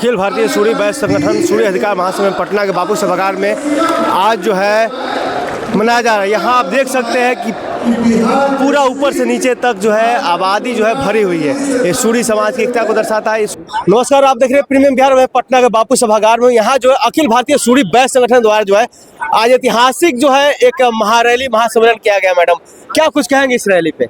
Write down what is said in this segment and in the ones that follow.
अखिल भारतीय सूर्य वैश्य संगठन सूर्य अधिकार महासम्मेलन पटना के बापू सभागार में आज जो है मनाया जा रहा है। यहाँ आप देख सकते हैं कि पूरा ऊपर से नीचे तक जो है आबादी जो है भरी हुई है। ये सूर्य समाज की एकता को दर्शाता है। नमस्कार, आप देख रहे हैं प्रीमियम बिहार में पटना के बापू सभागार में। यहाँ जो है अखिल भारतीय सूर्य वैश्य संगठन द्वारा जो है आज ऐतिहासिक जो है एक महारैली महासम्मेलन किया गया। मैडम, क्या कुछ कहेंगे इस रैली पे?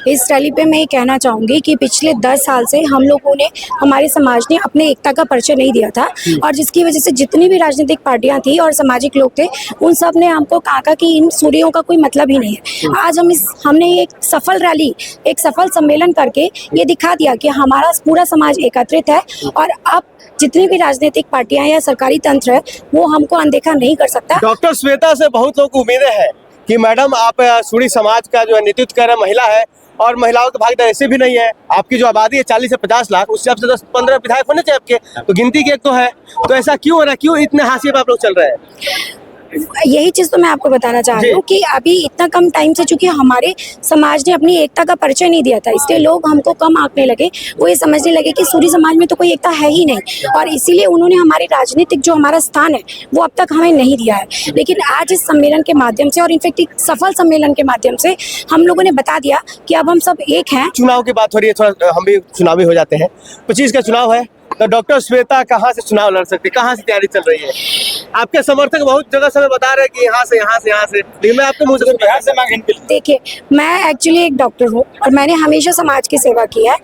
इस रैली पे मैं ये कहना चाहूँगी कि पिछले 10 साल से हम लोगों ने, हमारे समाज ने अपने एकता का परिचय नहीं दिया था और जिसकी वजह से जितनी भी राजनीतिक पार्टियां थी और सामाजिक लोग थे उन सब ने हमको कहा कि इन सूर्यों का कोई मतलब ही नहीं है। आज हमने एक सफल रैली, एक सफल सम्मेलन करके ये दिखा दिया कि हमारा पूरा समाज एकत्रित है और अब जितनी भी राजनीतिक पार्टियां या सरकारी तंत्र है वो हमको अनदेखा नहीं कर सकता। डॉक्टर श्वेता से बहुत लोग को उम्मीदें हैं कि मैडम आप सूर्य समाज का जो है नेतृत्व कर रहे हैं, महिला है और महिलाओं की भागीदारी ऐसे भी नहीं है। आपकी जो आबादी है 40 से 50 लाख, उससे आपसे 10-15 विधायक होने चाहिए आपके, तो गिनती के एक तो है। तो ऐसा क्यों हो रहा है, क्यों इतने हाशिए पे आप लोग चल रहे हैं? यही चीज़ तो मैं आपको बताना चाह रही हूँ कि अभी इतना कम टाइम से चूंकि हमारे समाज ने अपनी एकता का परिचय नहीं दिया था, इसलिए लोग हमको कम आंकने लगे। वो ये समझने लगे कि सूर्य समाज में तो कोई एकता है ही नहीं और इसीलिए उन्होंने हमारे राजनीतिक जो हमारा स्थान है वो अब तक हमें नहीं दिया है। लेकिन आज इस सम्मेलन के माध्यम से और इनफैक्ट एक सफल सम्मेलन के माध्यम से हम लोगों ने बता दिया कि अब हम सब एक हैं। चुनाव की बात हो रही है, थोड़ा हम भी चुनावी हो जाते हैं। 25 का चुनाव है, तो डॉक्टर श्वेता कहाँ से चुनाव लड़ सकती है, कहाँ से तैयारी चल रही है? आपके समर्थक बहुत जगह से बता रहे हैं कि यहाँ से मैं आपको मुझे बिहार से मांगे। देखिए, मैं एक्चुअली एक डॉक्टर हूँ और मैंने हमेशा समाज की सेवा की है।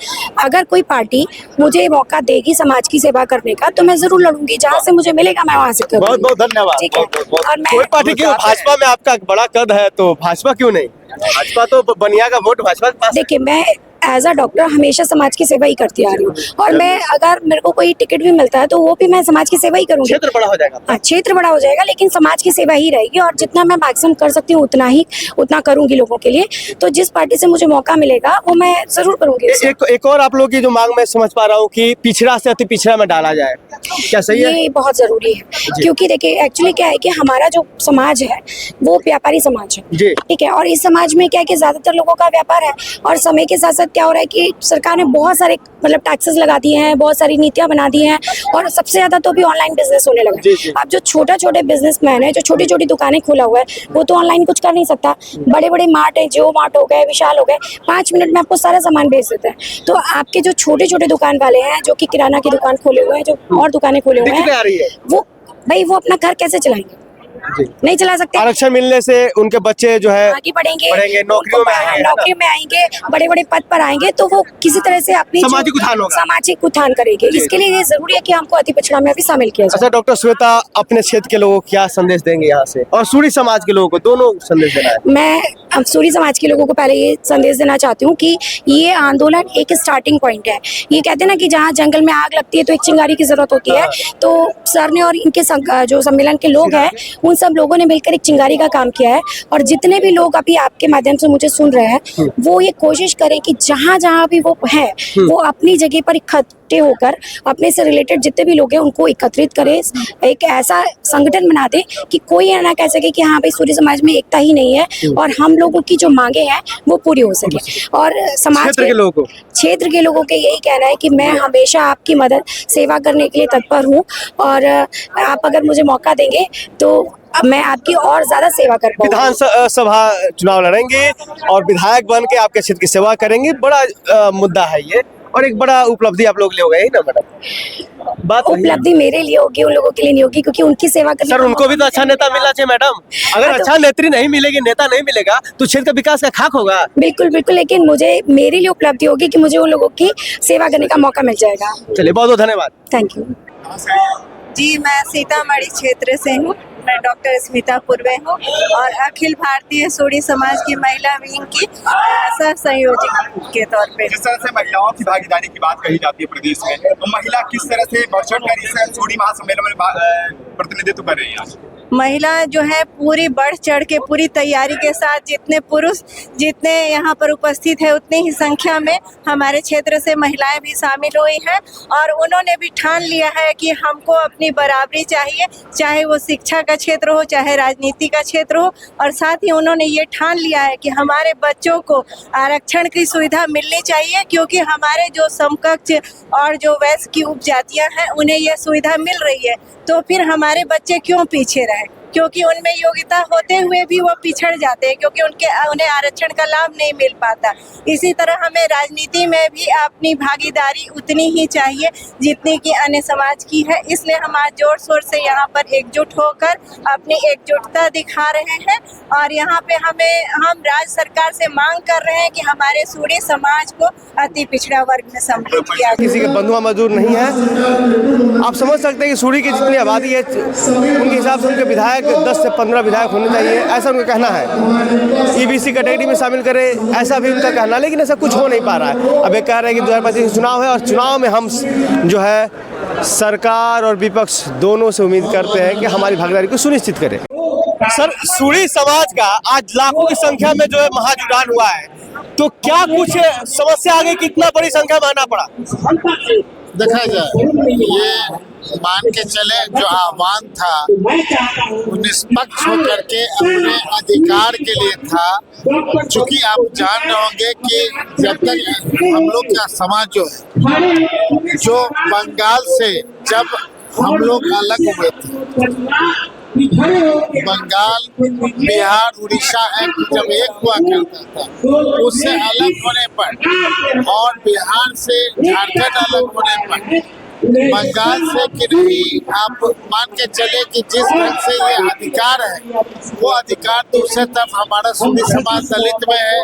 अगर कोई पार्टी मुझे मौका देगी समाज की सेवा करने का तो मैं जरूर लड़ूंगी, जहाँ से मुझे मिलेगा मैं वहाँ से करूँगी। बहुत बहुत धन्यवाद। ठीक है। और कोई पार्टी क्यों, भाजपा में आपका बड़ा कद है तो भाजपा क्यों नहीं? भाजपा तो बनिया का वोट भाजपा के पास। देखिए, मैं एज अ डॉक्टर हमेशा समाज की सेवा ही करती आ रही हूँ और मैं अगर मेरे को कोई टिकट भी मिलता है तो वो भी मैं समाज की सेवा ही करूँगी। क्षेत्र बड़ा हो जाएगा। हाँ, क्षेत्र बड़ा हो जाएगा लेकिन समाज की सेवा ही रहेगी और जितना मैं मैक्सिमम कर सकती हूँ उतना करूँगी लोगों के लिए। तो जिस पार्टी से मुझे मौका मिलेगा वो मैं जरूर करूँगी। एक और आप लोग की जो मांग मैं समझ पा रहा हूँ कि पिछड़ा से अति पिछड़ा में डाला जाए, क्या सही है? ये बहुत जरूरी है क्योंकि देखिए एक्चुअली क्या है कि हमारा जो समाज है वो व्यापारी समाज है, ठीक है। और इस समाज में क्या है कि ज्यादातर लोगों का व्यापार है और समय के साथ साथ क्या हो रहा है कि सरकार ने बहुत सारे मतलब टैक्सेस लगा दिए हैं, बहुत सारी नीतियां बना दी हैं और सबसे ज्यादा तो अभी ऑनलाइन बिजनेस होने लगा है। अब जो छोटे बिजनेसमैन है, जो छोटी छोटी दुकानें खोला हुआ है, वो तो ऑनलाइन कुछ कर नहीं सकता। बड़े बड़े मार्ट है, जियो मार्ट हो गए, विशाल हो गए, 5 मिनट में आपको सारा सामान बेच देते हैं। तो आपके जो छोटे दुकान वाले हैं जो कि किराना की दुकान खोले हुए हैं, जो और दुकानें खोले हुए हैं, वो अपना घर कैसे चलाएंगे? नहीं चला सकते। आरक्षण मिलने से उनके बच्चे जो है आगे बढ़ेंगे, नौकरी में आएंगे, बड़े बड़े पद पर आएंगे, तो वो किसी तरह से अपनी सामाजिक उत्थान करेंगे। इसके लिए ये जरूरी है कि हमको अति पिछड़ा में भी शामिल किया जाए। अच्छा डॉक्टर श्वेता, अपने क्षेत्र के लोगों को क्या संदेश देंगे यहाँ से, और सूर्य समाज के लोगों को, दोनों संदेश देना है? मैं सूर्य समाज के लोगों को पहले ये संदेश देना चाहती हूँ कि ये आंदोलन एक स्टार्टिंग पॉइंट है। ये कहते हैं ना कि जहाँ जंगल में आग लगती है तो एक चिंगारी की जरूरत होती है। तो सर ने और इनके जो सम्मेलन के लोग हैं उन सब लोगों ने मिलकर एक चिंगारी का काम किया है और जितने भी लोग अभी आपके माध्यम से मुझे सुन रहे हैं वो ये कोशिश करें कि जहाँ जहाँ भी वो है वो अपनी जगह पर इकट्ठे होकर अपने से रिलेटेड जितने भी लोग हैं उनको एकत्रित करें, एक ऐसा संगठन बना दे कि कोई ना कह सके कि हाँ भाई सूर्य समाज में एकता ही नहीं है और हम लोगों की जो मांगे हैं वो पूरी हो सके। और समाज क्षेत्र के लोगों के यही कहना है कि मैं हमेशा आपकी मदद सेवा करने के लिए तत्पर हूँ और आप अगर मुझे मौका देंगे तो मैं आपकी और ज्यादा सेवा कर पाऊंगी। विधानसभा चुनाव लड़ेंगे और विधायक बन के आपके क्षेत्र की सेवा करेंगे, बड़ा मुद्दा है ये और एक बड़ा उपलब्धि आप लोग ले हो गए ना मैडम? बात उपलब्धि मेरे लिए होगी, उन लोगों के लिए नहीं होगी क्योंकि उनकी सेवा करने सर उनको भी तो अच्छा नेता मिलना चाहिए मैडम। अगर अच्छा नेत्री नहीं मिलेगी, नेता नहीं मिलेगा तो क्षेत्र का विकास का खाक होगा। बिल्कुल बिल्कुल, लेकिन मेरे लिए उपलब्धि होगी कि मुझे उन लोगों की सेवा करने का मौका मिल जाएगा। चलिए, बहुत बहुत धन्यवाद। थैंक यू जी। मैं सीतामढ़ी क्षेत्र से हूँ, मैं डॉक्टर स्मिता पूर्वे हूँ और अखिल भारतीय सूर्य समाज की महिला विंग की सह संयोजक के तौर पे। जिस तरह से महिलाओं की भागीदारी की बात कही जाती है प्रदेश में, तो महिला किस तरह से बढ़ चढ़ कर इस सूर्य महासम्मेलन में प्रतिनिधित्व कर रही हैं आज? महिला जो है पूरी बढ़ चढ़ के पूरी तैयारी के साथ, जितने पुरुष जितने यहाँ पर उपस्थित है उतनी ही संख्या में हमारे क्षेत्र से महिलाएं भी शामिल हुई हैं और उन्होंने भी ठान लिया है कि हमको अपनी बराबरी चाहिए, चाहे वो शिक्षा का क्षेत्र हो चाहे राजनीति का क्षेत्र हो। और साथ ही उन्होंने ये ठान लिया है कि हमारे बच्चों को आरक्षण की सुविधा मिलनी चाहिए, क्योंकि हमारे जो समकक्ष और जो वैश्य की उपजातियां हैं उन्हें यह सुविधा मिल रही है, तो फिर हमारे बच्चे क्यों पीछे रहे, क्योंकि उनमें योग्यता होते हुए भी वो पिछड़ जाते हैं, क्योंकि उन्हें आरक्षण का लाभ नहीं मिल पाता। इसी तरह हमें राजनीति में भी अपनी भागीदारी उतनी ही चाहिए जितनी कि अन्य समाज की है। इसलिए हम आज जोर शोर से यहाँ पर एकजुट होकर अपनी एकजुटता दिखा रहे हैं और यहाँ पे हम राज्य सरकार से मांग कर रहे हैं कि हमारे सूरी समाज को अति पिछड़ा वर्ग में सम्मिलित किया जाए। किसी के बंधुआ मजदूर नहीं है। आप समझ सकते हैं कि सूरी की जितनी आबादी है उनके हिसाब से उनके विधायक 10 से 15 विधायक होने चाहिए, ऐसा उनका कहना है। ईबीसी कैटेगरी में शामिल करें, ऐसा भी उनका कहना है, लेकिन ऐसा कुछ हो नहीं पा रहा है। अब ये कह रहे हैं कि 2025 चुनाव है और चुनाव में हम जो है सरकार और विपक्ष दोनों से उम्मीद करते हैं कि हमारी भागीदारी को सुनिश्चित करें। सर, सूरी समाज का आज लाखों की संख्या में जो है महाजुटान हुआ है, तो क्या कुछ समस्या आ गई, कितना बड़ी संख्या में आना पड़ा? देखा जाए, ये मान के चले जो आह्वान था वो निष्पक्ष होकर के अपने अधिकार के लिए था। चूंकि आप जान रहे होंगे कि जब तक हम लोग का समाज जो बंगाल से जब हम लोग अलग हुए थे, बंगाल, बिहार, उड़ीसा जब एक हुआ करता था, उससे अलग होने पर और बिहार से झारखंड अलग होने पर बंगाल से कि नहीं, आप मान के चले कि जिस ढंग से ये अधिकार है वो अधिकार दूसरे तरफ हमारा सूरी समाज दलित में है,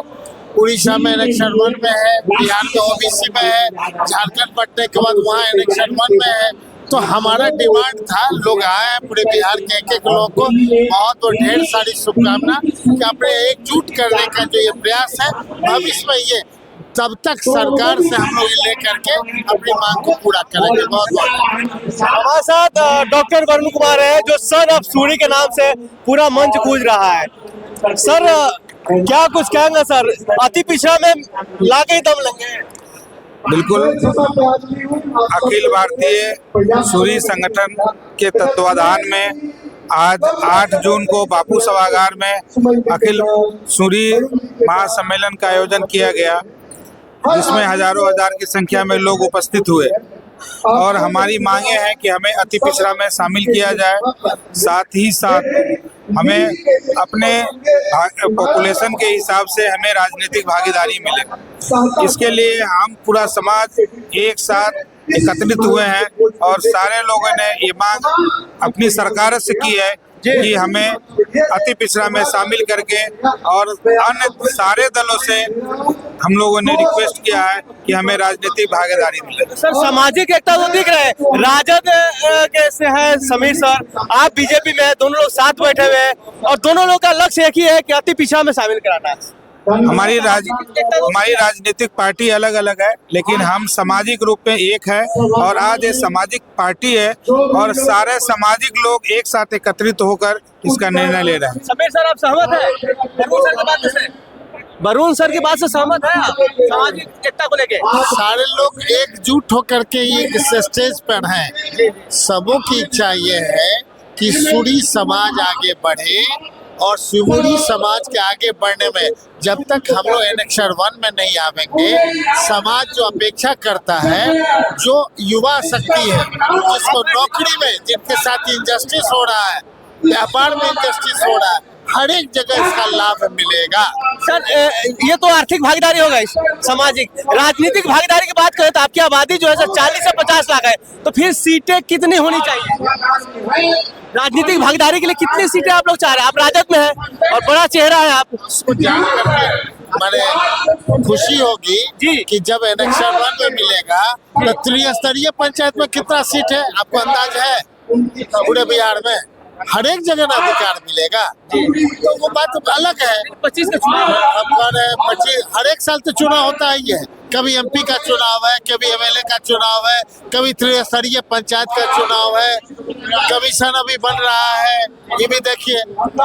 उड़ीसा में एनेक्शन 1 में है, बिहार में ओबीसी में है, झारखंड बढ़ने के बाद वहाँ एनेक्शन 1 में है। तो हमारा डिमांड था, लोग आए हैं पूरे बिहार के एक लोगों को बहुत और ढेर सारी शुभकामना कि अपने एकजुट करने का जो ये प्रयास है भविष्य में ये तब तक सरकार से हम लोग लेकर के अपनी मांग को पूरा करेंगे। बहुत हमारे साथ डॉक्टर वरुण कुमार है जो सन ऑफ सूरी के नाम से पूरा मंच गूंज रहा है। सर, क्या कुछ कहेंगे सर, अति पिछड़ा में लाके दम लगे? बिल्कुल, अखिल भारतीय सूरी संगठन के तत्वाधान में आज 8 जून को बापू सभागार में अखिल सूरी महासम्मेलन का आयोजन किया गया, जिसमें हजारों हजार की संख्या में लोग उपस्थित हुए और हमारी मांगे हैं कि हमें अति पिछड़ा में शामिल किया जाए। साथ ही साथ हमें अपने पॉपुलेशन के हिसाब से हमें राजनीतिक भागीदारी मिले। इसके लिए हम पूरा समाज एक साथ एकत्रित हुए हैं और सारे लोगों ने ये मांग अपनी सरकार से की है कि हमें अति पिछड़ा में शामिल करके, और अन्य सारे दलों से हम लोगों ने रिक्वेस्ट किया है कि हमें राजनीतिक भागीदारी मिले। सर, सामाजिक एकता तो दिख रहा है, राजद के से है समीर सर, आप बीजेपी में है, दोनों लोग साथ बैठे हुए हैं और दोनों लोग का लक्ष्य एक ही है कि अति पिछड़ा में शामिल कराना है। हमारी राजनीतिक पार्टी अलग अलग है, लेकिन हम सामाजिक रूप में एक है और आज ये सामाजिक पार्टी है और सारे सामाजिक लोग एक साथ एकत्रित होकर इसका निर्णय ले रहे हैं। समीर सर, आप सहमत है वरुण सर की बात से सहमत है आप सामाजिक एकता को लेके? सारे लोग एकजुट होकर के ये इस स्टेज पर हैं। सबों की इच्छा ये है कि सूरी समाज आगे बढ़े और सूरी समाज के आगे बढ़ने में जब तक हम लोग एनेक्शन 1 में नहीं आवेंगे, समाज जो अपेक्षा करता है, जो युवा शक्ति है, जिसको नौकरी में जिनके साथ इंजस्टिस हो रहा है, व्यापार में इंजस्टिस हो रहा है, हर एक जगह इसका लाभ मिलेगा। सर, ये तो आर्थिक भागीदारी हो गई, सामाजिक। राजनीतिक भागीदारी की बात करें तो आपकी आबादी जो है सर 40 से 50 लाख है, तो फिर सीटें कितनी होनी चाहिए? राजनीतिक भागीदारी के लिए कितनी सीटें आप लोग चाह रहे हैं? आप राजद में हैं और बड़ा चेहरा है आप। उसको जान करके मैंने खुशी होगी कि जब इलेक्शन 1 में मिलेगा तो त्रिस्तरीय पंचायत में कितना सीट है आपको अंदाज है? पूरे बिहार में हर एक जगह ना अधिकार मिलेगा, तो वो बात अलग है। 25 का चुनाव है, 25 हर एक साल तो चुनाव होता ही है, कभी एमपी का चुनाव है, कभी एमएलए का चुनाव है, कभी त्रिस्तरीय पंचायत का चुनाव है, कमीशन अभी बन रहा है। ये भी देखिए,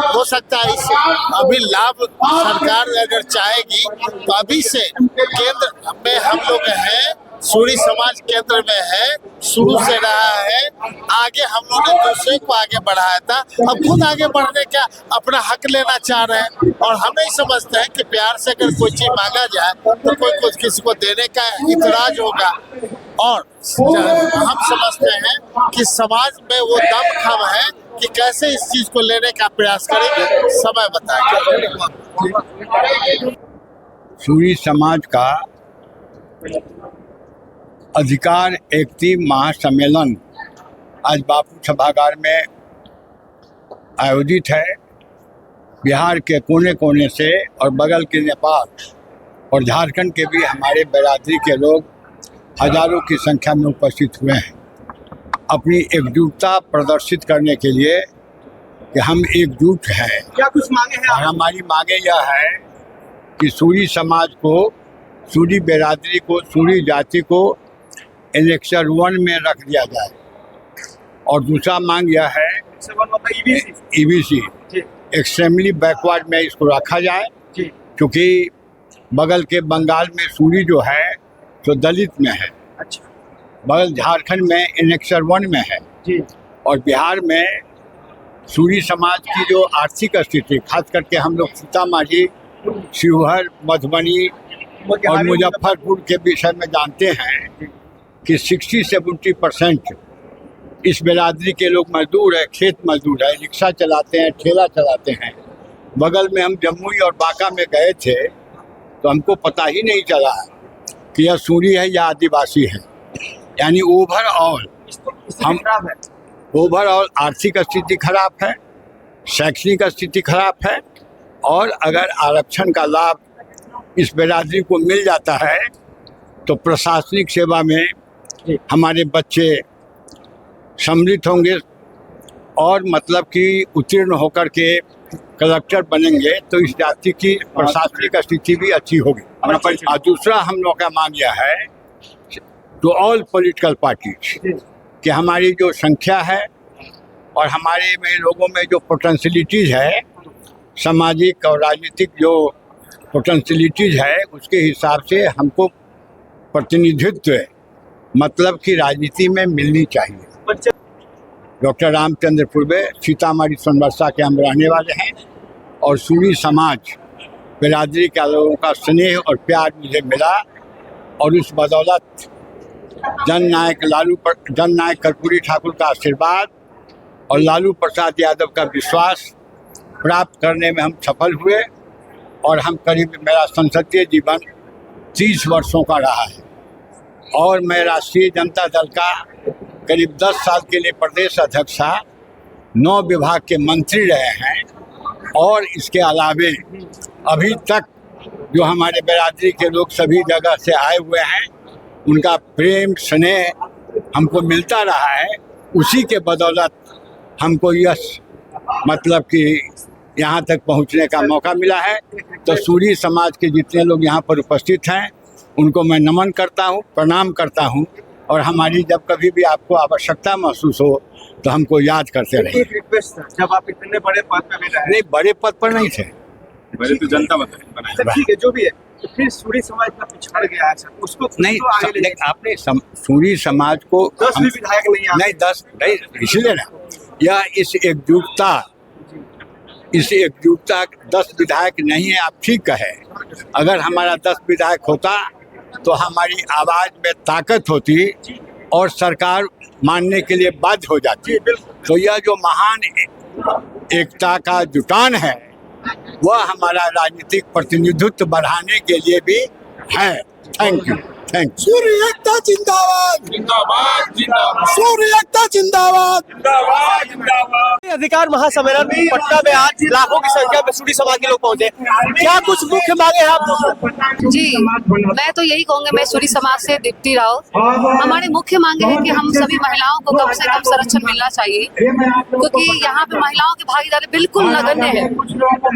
हो सकता है इससे अभी लाभ सरकार अगर चाहेगी तो अभी से केंद्र में हम लोग हैं, सूरी समाज केंद्र में है, शुरू से रहा है। आगे हम लोग ने दूसरे को आगे बढ़ाया था, अब खुद आगे बढ़ने का अपना हक लेना चाह रहे हैं। और हम नहीं समझते हैं कि प्यार से अगर कोई चीज मांगा जाए तो कोई कुछ किसी को देने का इतराज होगा। और हम समझते हैं कि समाज में वो दमखम है कि कैसे इस चीज को लेने का प्रयास करेंगे, समय बताएगा। सूरी समाज का अधिकार एकती महासम्मेलन आज बापू सभागार में आयोजित है। बिहार के कोने कोने से और बगल के नेपाल और झारखंड के भी हमारे बिरादरी के लोग हजारों की संख्या में उपस्थित हुए हैं, अपनी एकजुटता प्रदर्शित करने के लिए कि हम एकजुट हैं। क्या कुछ मांगे हैं और हमारी मांगे यह है कि सूरी समाज को, सूरी बिरादरी को, सूरी जाति को एनेक्सर 1 में रख दिया जाए। और दूसरा मांग यह है ईबीसी एक्सट्रीमली बैकवर्ड में इसको रखा जाए, क्योंकि बगल के बंगाल में सूरी जो है तो दलित में है, बगल झारखंड में एनेक्सर 1 में है, और बिहार में सूरी समाज की जो आर्थिक स्थिति, खास करके हम लोग सीतामढ़ी, शिवहर, मधुबनी और मुजफ्फरपुर के विषय में जानते हैं कि 60-70% इस बिरादरी के लोग मजदूर है, खेत मजदूर है, रिक्शा चलाते हैं, ठेला चलाते हैं। बगल में हम जमुई और बांका में गए थे तो हमको पता ही नहीं चला कि यह सूरी है या आदिवासी है। यानी ओवरऑल आर्थिक स्थिति खराब है, शैक्षणिक स्थिति खराब है, और अगर आरक्षण का लाभ इस बिरादरी को मिल जाता है तो प्रशासनिक सेवा में हमारे बच्चे सम्मिलित होंगे और मतलब कि उत्तीर्ण होकर के कलेक्टर बनेंगे, तो इस जाति की प्रशासनिक स्थिति भी अच्छी होगी। और दूसरा हम लोग का मांग यह है टू ऑल पॉलिटिकल पार्टीज कि हमारी जो संख्या है और हमारे में लोगों में जो पोटेंशियलिटीज है, सामाजिक और राजनीतिक जो पोटेंशियलिटीज है, उसके हिसाब से हमको प्रतिनिधित्व मतलब कि राजनीति में मिलनी चाहिए। डॉक्टर रामचंद्र पूर्वे, सीतामढ़ी सोनबरसा के हम रहने वाले हैं, और सूरी समाज बिरादरी के लोगों का स्नेह और प्यार मुझे मिला, और उस बदौलत जननायक कर्पूरी ठाकुर का आशीर्वाद और लालू प्रसाद यादव का विश्वास प्राप्त करने में हम सफल हुए। और हम करीब, मेरा संसदीय जीवन 30 वर्षों का रहा है, और मैं राष्ट्रीय जनता दल का करीब 10 साल के लिए प्रदेश अध्यक्ष था, 9 विभाग के मंत्री रहे हैं, और इसके अलावे अभी तक जो हमारे बिरादरी के लोग सभी जगह से आए हुए हैं, उनका प्रेम स्नेह हमको मिलता रहा है। उसी के बदौलत हमको यश मतलब कि यहाँ तक पहुँचने का मौका मिला है। तो सूरी समाज के जितने लोग यहाँ पर उपस्थित हैं, उनको मैं नमन करता हूँ, प्रणाम करता हूँ, और हमारी जब कभी भी आपको आवश्यकता महसूस हो तो हमको याद करते रहिए। एक रिक्वेस्ट था, जब आप इतने बड़े पद पे भी रहे। नहीं, बड़े पद पर नहीं थे, बड़े तो जनता बताए। ठीक है, जो भी है, तो फिर सूरी समाज इतना पिछड़ गया है सर, उसको नहीं तो आगे ले आपने सूरी समाज को 10 भी विधायक नहीं आए। नहीं 10 नहीं, इसलिए ना यह इस एकजुटता 10 विधायक नहीं है, आप ठीक कहे। अगर हमारा 10 विधायक होता तो हमारी आवाज में ताकत होती और सरकार मानने के लिए बाध्य हो जाती। तो यह जो महान एकता का जुटान है, वह हमारा राजनीतिक प्रतिनिधित्व बढ़ाने के लिए भी है। Thank you. सूर्य एकता जिंदाबाद, जिंदाबाद, जिंदाबाद। सूर्य एकता जिंदाबाद, जिंदाबाद, जिंदाबाद। अधिकार महासम्मेलन पटना में आज लाखों की संख्या में सूरी समाज के लोग पहुंचे। क्या कुछ मुख्य मांगे हैं आप लोग? जी, मैं तो यही कहूँगी, मैं सूरी समाज से दीप्ति राव। हमारी मुख्य मांगे है कि हम सभी महिलाओं को कम से कम संरक्षण मिलना चाहिए, क्योंकि यहाँ पे महिलाओं की भागीदारी बिल्कुल नगण्य है।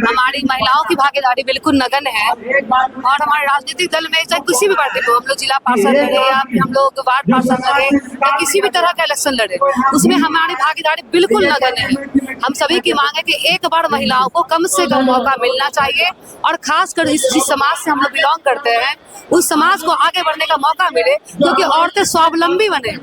हमारी महिलाओं की भागीदारी बिल्कुल नगण्य है और हमारे राजनीतिक दल में चाहे किसी भी पार्टी को, हम लोग जिला पार्षद लड़े या हम लोग वार्ड पार्षद लड़े या किसी भी तरह का इलेक्शन लड़े, उसमें हमारी भागीदारी बिल्कुल नगण्य है। हम सभी की मांग है कि एक बार महिलाओं को कम से कम मौका मिलना चाहिए और खासकर जिस समाज से हम लोग बिलोंग करते हैं उस समाज को आगे बढ़ने का मौका मिले, क्योंकि औरतें स्वावलंबी बने।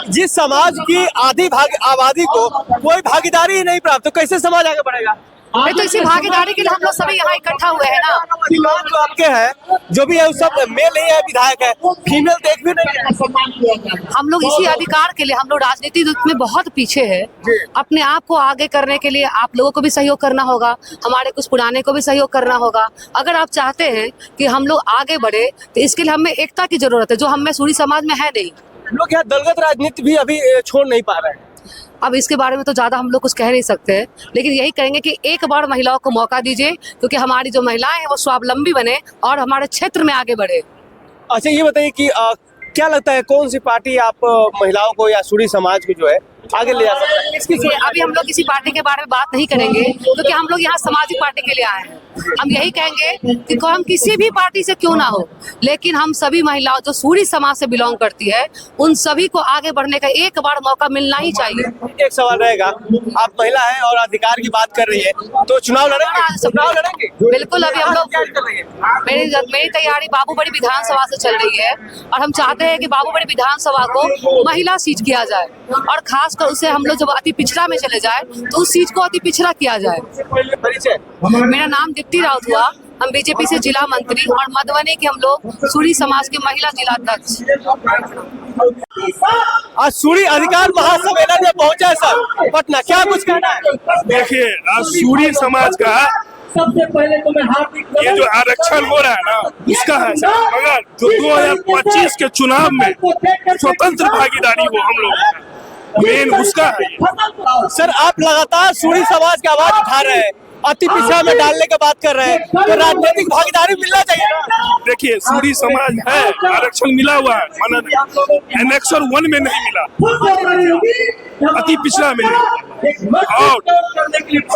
जिस समाज की आधी आबादी को कोई भागीदारी ही नहीं प्राप्त, तो कैसे समाज आगे बढ़ेगा? नहीं तो इसी भागीदारी के लिए हम लोग सभी यहाँ इकट्ठा हुए हैं ना। जो आपके हैं जो भी है वो सब मेल नहीं है, विधायक है, फीमेल तो एक भी नहीं है। हम लोग इसी अधिकार के लिए, हम लोग राजनीति में बहुत पीछे है। अपने आप को आगे करने के लिए आप लोगों को भी सहयोग करना होगा, हमारे कुछ पुराने को भी सहयोग करना होगा। अगर आप चाहते हैं कि हम लोग आगे बढ़े तो इसके लिए हमें एकता की जरूरत है, जो हमें सूरी समाज में है नहीं। लोग यहाँ दलगत राजनीति भी अभी छोड़ नहीं पा रहे हैं। अब इसके बारे में तो ज्यादा हम लोग कुछ कह नहीं सकते हैं, लेकिन यही कहेंगे कि एक बार महिलाओं को मौका दीजिए, क्योंकि हमारी जो महिलाएं हैं वो स्वावलंबी बने और हमारे क्षेत्र में आगे बढ़े। अच्छा, ये बताइए कि क्या लगता है कौन सी पार्टी आप महिलाओं को या सूरी समाज को जो है आगे ले जा सकते हैं? अभी हम लोग किसी पार्टी के बारे में बात नहीं करेंगे, क्योंकि हम लोग यहाँ सामाजिक पार्टी के लिए आए हैं। हम यही कहेंगे कि हम किसी भी पार्टी से क्यों ना हो, लेकिन हम सभी महिलाओं जो सूरी समाज से बिलोंग करती है उन सभी को आगे बढ़ने का एक बार मौका मिलना ही चाहिए। एक सवाल रहेगा, आप महिला हैं और अधिकार की बात कर रही है, तो चुनाव लड़ेंगे? बिल्कुल। अभी हम लोग, मेरी तैयारी बाबूबड़ी विधानसभा से चल रही है और हम चाहते हैं कि बाबूबड़ी विधानसभा को महिला सीट किया जाए और खासकर उसे हम लोग जब अति पिछड़ा में चले जाए तो उस सीट को अति पिछड़ा किया जाए। मेरा नाम दीप्ति राउत हुआ, हम बीजेपी से जिला मंत्री और मधुबनी के हम लोग सूरी समाज के महिला जिला अध्यक्ष। आज सूरी अधिकार महासम्मेलन में पहुंचा है सर पटना, क्या कुछ कहना है? देखिए, आज सूरी समाज का सबसे पहले तो मैं हार्दिक ये जो आरक्षण हो रहा है ना उसका है सर, मगर जो 2025 के चुनाव में स्वतंत्र भागीदारी हो हम लोग मेन उसका है। सर, आप लगातार सूरी समाज की आवाज उठा रहे हैं, अति पिछड़ा में डालने की बात कर रहे हैं, तो राजनीतिक भागीदारी मिलना चाहिए ना? देखिए, सूरी समाज है, आरक्षण मिला हुआ है, माना एनेक्सर 1 में नहीं मिला, अति पिछड़ा में नहीं। और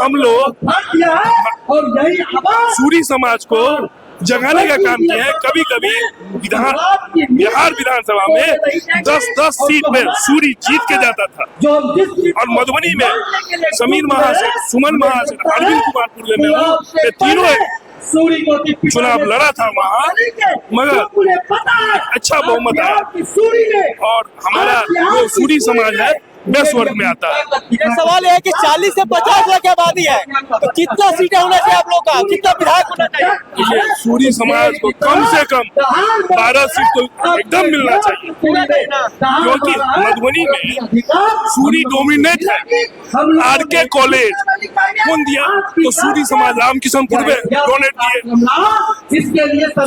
हम लोग सूरी समाज को जगाने का काम किया है। कभी कभी बिहार विधानसभा में 10-10 सीट में सूरी जीत के जाता था और मधुबनी में समीर महाशय, सुमन महाशय, अरविंद कुमार पूर्वे में वो तीनों चुनाव लड़ा था वहाँ, मगर अच्छा बहुमत आया और हमारा जो सूरी समाज है बेस्ट वर्ग में आता है। ये सवाल है कि 40 से 50 लाख की आबादी है, तो कितना सीटें होना चाहिए आप लोग का, कितना विधायक होना चाहिए? सूरी समाज को कम से कम 12 सीट तो एकदम मिलना चाहिए, क्योंकि मधुबनी में सूरी डोमिनेट है। आरके कॉलेज कौन दिया? तो सूरी समाज, रामकिशनपुर में डोनेट दिए।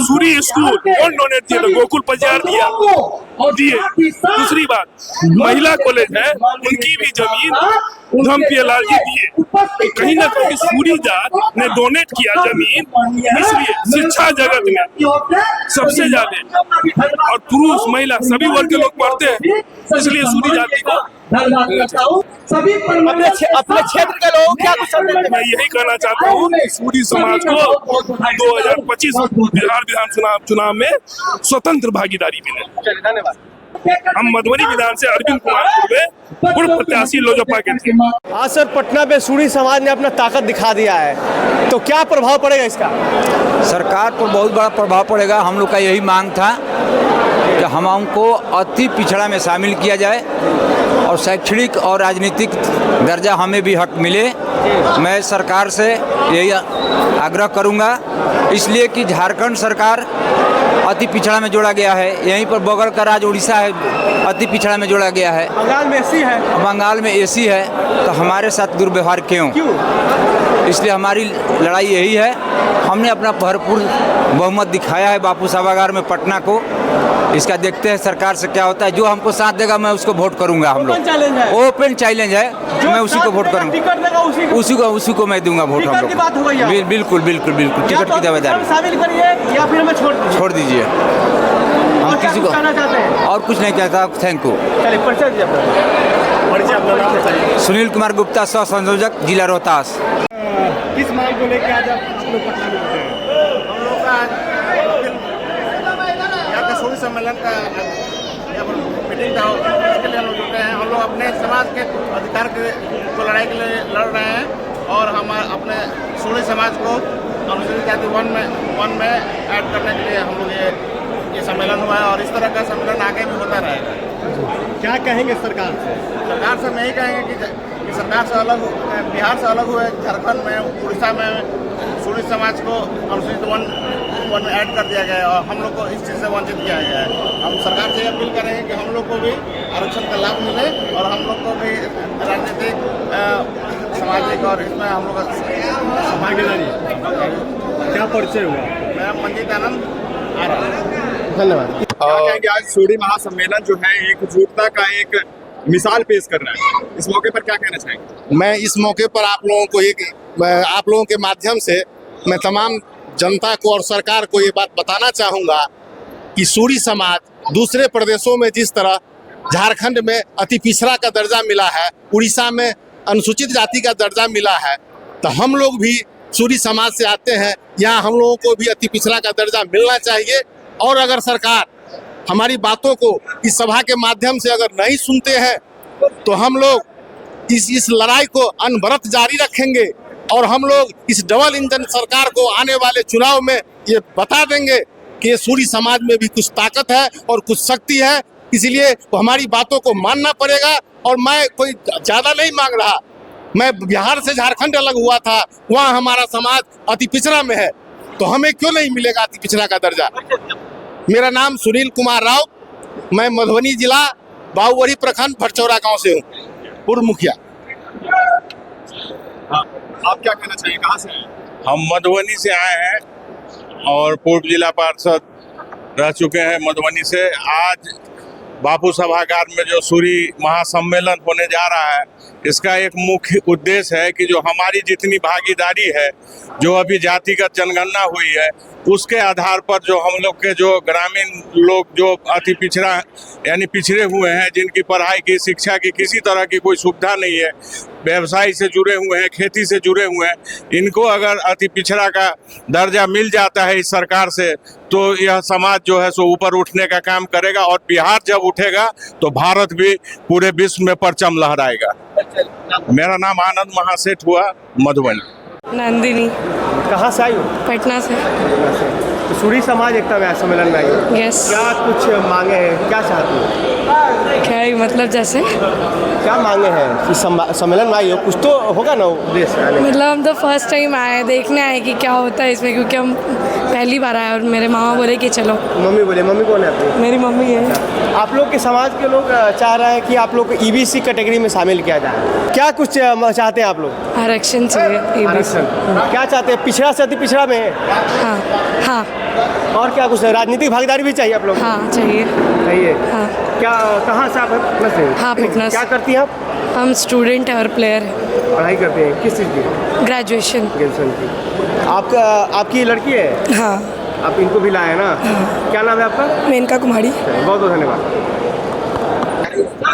सूरी स्कूल कौन डोनेट दिया? तो गोकुल पजार दिए। दूसरी बात, महिला कॉलेज है, उनकी भी जमीन धम पियलाल जी दिए। कहीं ना कहीं सूरी जात ने डोनेट किया जमीन, इसलिए शिक्षा जगत में सबसे ज्यादा और पुरुष महिला सभी वर्ग के लोग पढ़ते हैं, इसलिए सूरी जाति को अपने क्षेत्र के लोग क्या कुछ समझते? मैं यही कहना चाहता हूँ कि सूरी समाज को 2025 बिहार विधानसभा चुनाव में स्वतंत्र भागीदारी मिले। धन्यवाद। हम मधुबनी विधान से अरविंद कुमार पूर्वे पूर्व प्रत्याशी लोजपा के थे। आज सर पटना में सूरी समाज ने अपना ताकत दिखा दिया है, तो क्या प्रभाव पड़ेगा इसका? सरकार पर बहुत बड़ा प्रभाव पड़ेगा। हम लोग का यही मांग था कि हमको अति पिछड़ा में शामिल किया जाए और शैक्षणिक और राजनीतिक दर्जा हमें भी हक मिले। मैं सरकार से यही आग्रह करूंगा, इसलिए कि झारखंड सरकार अति पिछड़ा में जोड़ा गया है, यहीं पर बगल का राज्य उड़ीसा है, अति पिछड़ा में जोड़ा गया है। बंगाल में एसी है, बंगाल में एसी है, तो हमारे साथ दुर्व्यवहार क्यों? इसलिए हमारी लड़ाई यही है। हमने अपना भरपूर बहुमत दिखाया है बापू सभागार में पटना को। इसका देखते हैं सरकार से क्या होता है। जो हमको साथ देगा मैं उसको वोट करूंगा। हम लोग ओपन चैलेंज है, मैं उसी को वोट करूँगा, उसी को मैं दूंगा वोट। हम लोग बिल्कुल बिल्कुल बिल्कुल टिकट की दावेदारी शामिल करिए या फिर हमें छोड़ दीजिए। हम किसी को और कुछ नहीं कहता। Thank you. सुनील कुमार गुप्ता, सह संयोजक, जिला रोहतास। किस मांग को लेकर आज आप लोग पटना में जुटे हैं? हम लोग का यहाँ का सूर्य सम्मेलन का मीटिंग था, उसके लिए हम लोग जुटे हैं। हम लोग अपने समाज के अधिकार को लड़ाई के लिए लड़ रहे हैं और हम अपने सूर्य समाज को अनुसूचित जाति वन में ऐड करने के लिए हम लोग ये सम्मेलन हुआ है और इस तरह का सम्मेलन आगे भी होता रहेगा। क्या कहेंगे सरकार से? सरकार से हम यही कहेंगे कि सरकार से अलग, बिहार से अलग हुए झारखंड में, उड़ीसा में सूर्य समाज को अनुसूचित वन में ऐड कर दिया गया है और हम लोग को इस चीज़ से वंचित किया गया है। हम सरकार से अपील करेंगे कि हम लोग को भी आरक्षण का लाभ मिले और हम लोग को भी राजनीतिक, सामाजिक और इसमें हम लोग का भागीदारी। क्या परिचय हुआ? मैं मंजीत आनंद आ रहा हूँ। धन्यवाद। आज सूर्य महासम्मेलन जो है एकजुटता का एक मिसाल पेश कर रहा है, इस मौके पर क्या कहना चाहेंगे? मैं इस मौके पर आप लोगों के माध्यम से मैं तमाम जनता को और सरकार को ये बात बताना चाहूँगा कि सूरी समाज दूसरे प्रदेशों में जिस तरह झारखंड में अति पिछड़ा का दर्जा मिला है, उड़ीसा में अनुसूचित जाति का दर्जा मिला है, तो हम लोग भी सूरी समाज से आते हैं। यहाँ हम लोगों को भी अति पिछड़ा का दर्जा मिलना चाहिए और अगर सरकार हमारी बातों को इस सभा के माध्यम से अगर नहीं सुनते हैं तो हम लोग इस लड़ाई को अनवरत जारी रखेंगे और हम लोग इस डबल इंजन सरकार को आने वाले चुनाव में ये बता देंगे कि सूरी समाज में भी कुछ ताकत है और कुछ शक्ति है। इसलिए तो हमारी बातों को मानना पड़ेगा और मैं कोई ज़्यादा नहीं मांग रहा। मैं बिहार से झारखंड अलग हुआ था, वहाँ हमारा समाज अति पिछड़ा में है, तो हमें क्यों नहीं मिलेगा अति पिछड़ा का दर्जा। मेरा नाम सुनील कुमार राव, मैं मधुबनी जिला बाहुबड़ी प्रखंड भटचौरा गांव से हूँ, पूर्व मुखिया। आप क्या कहना चाहिए, कहाँ से हैं? हम मधुबनी से आए हैं और पूर्व जिला पार्षद रह चुके हैं मधुबनी से। आज बापू सभागार में जो सूर्य महासम्मेलन होने जा रहा है, इसका एक मुख्य उद्देश्य है कि जो हमारी जितनी भागीदारी है, जो अभी जातिगत जनगणना हुई है, उसके आधार पर जो हम लोग के जो ग्रामीण लोग जो अति पिछड़ा यानी पिछड़े हुए हैं, जिनकी पढ़ाई की, शिक्षा की किसी तरह की कोई सुविधा नहीं है, व्यवसाय से जुड़े हुए हैं, खेती से जुड़े हुए हैं, इनको अगर अति पिछड़ा का दर्जा मिल जाता है इस सरकार से, तो यह समाज जो है सो ऊपर उठने का काम करेगा और बिहार जब उठेगा तो भारत भी पूरे विश्व में परचम लहराएगा। मेरा नाम आनंद महासेठ हुआ, मधुबनी। नंदिनी। कहाँ से आई हो? पटना से। तो सूरी समाज एकता में सम्मेलन में आई हो? यस। क्या कुछ मांगे हैं, क्या चाहती हो? क्या ही मतलब जैसे क्या मांगे हैं? इस सम्मेलन में आई हो, कुछ तो होगा ना उद्देश्य? मतलब हम तो फर्स्ट टाइम आए, देखने आए कि क्या होता है इसमें, क्योंकि हम पहली बार आए और मेरे मामा बोले कि चलो। मम्मी बोले? मम्मी कौन है आपकी? मेरी मम्मी है। आप लोग के समाज के लोग चाह रहे हैं कि आप लोग को ईबीसी कैटेगरी में शामिल किया जाए, क्या कुछ चाहते हैं आप लोग? आरक्षण चाहिए। आरक्षण क्या चाहते हैं? पिछड़ा से अति पिछड़ा में है? हाँ हाँ। और क्या कुछ राजनीतिक भागीदारी भी चाहिए आप लोग? हाँ चाहिए। चाहिए। हाँ। क्या कहाँ से आप? पटना से? हाँ पटना से। क्या करती हैं आप? हम स्टूडेंट हैं और प्लेयर हैं। पढ़ाई करते हैं, किस चीज़ की? ग्रेजुएशन। ग्रेजुएशन की। आपकी लड़की है? हाँ। आप इनको भी लाए ना? हाँ। क्या नाम है आपका? मेनका कुमारी। बहुत बहुत धन्यवाद।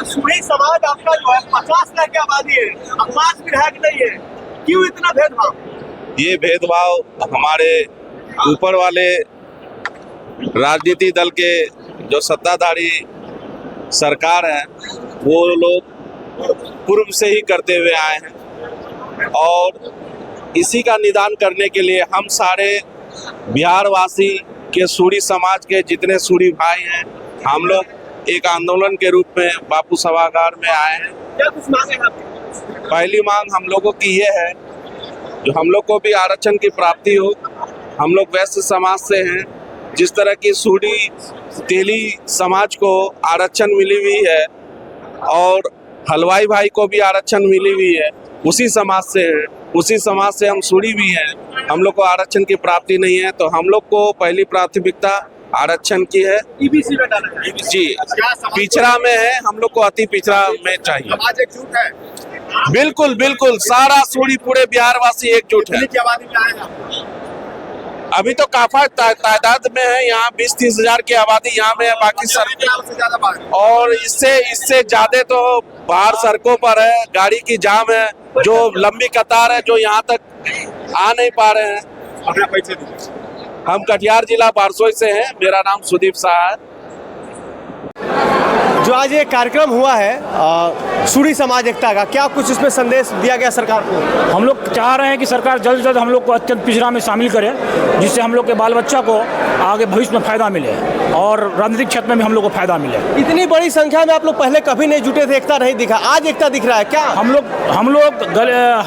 सूरी समाज आपका जो है 50 लाख की आबादी है, 5 विधायक नहीं है, क्यों इतना भेदभाव? ये भेदभाव हमारे ऊपर वाले राजनीति दल के जो सत्ताधारी सरकार है, वो लोग पूर्व से ही करते हुए आए हैं और इसी का निदान करने के लिए हम सारे बिहार वासी के सूरी समाज के जितने सूरी भाई हैं, हम लोग एक आंदोलन के रूप में बापू सभागार में आए हैं। क्या कुछ मांगे हैं? पहली मांग हम लोगों की ये है, जो हम लोग को भी आरक्षण की प्राप्ति हो। हम लोग वैश्य समाज से हैं, जिस तरह की सूरी तेली समाज को आरक्षण मिली हुई है और हलवाई भाई को भी आरक्षण मिली हुई है, उसी समाज से है, उसी समाज से हम सूरी भी हैं। हम लोग को आरक्षण की प्राप्ति नहीं है, तो हम लोग को पहली प्राथमिकता आरक्षण की है। ईबीसी में डाला है। जी, पिछड़ा में है, हम लोग को अति पिछड़ा में चाहिए। समाज एकजुट है। बिल्कुल बिल्कुल, सारा सूरी पूरे बिहार वासी एकजुट है। कितनी आबादी में आएगा? अभी तो काफी तादाद में है, यहाँ 20-30 हजार की आबादी यहाँ में है, बाकी सर और इससे ज्यादा तो बाहर सड़कों पर है, गाड़ी की जाम है, जो लंबी कतार है, जो यहाँ तक आ नहीं पा रहे हैं। अपना परिचय दीजिए। हम कटिहार जिला बारसोई से हैं, मेरा नाम सुदीप शाह है। जो आज ये कार्यक्रम हुआ है सूरी समाज एकता का, क्या कुछ उसमें संदेश दिया गया सरकार को? हम लोग चाह रहे हैं कि सरकार जल्द से जल्द हम लोग को अत्यंत पिछड़ा में शामिल करे, जिससे हम लोग के बाल बच्चा को आगे भविष्य में फ़ायदा मिले और राजनीतिक क्षेत्र में भी हम लोग को फ़ायदा मिले। इतनी बड़ी संख्या में आप लोग पहले कभी नहीं जुटे थे, एकता नहीं दिखा, आज एकता दिख रहा है क्या? हम लोग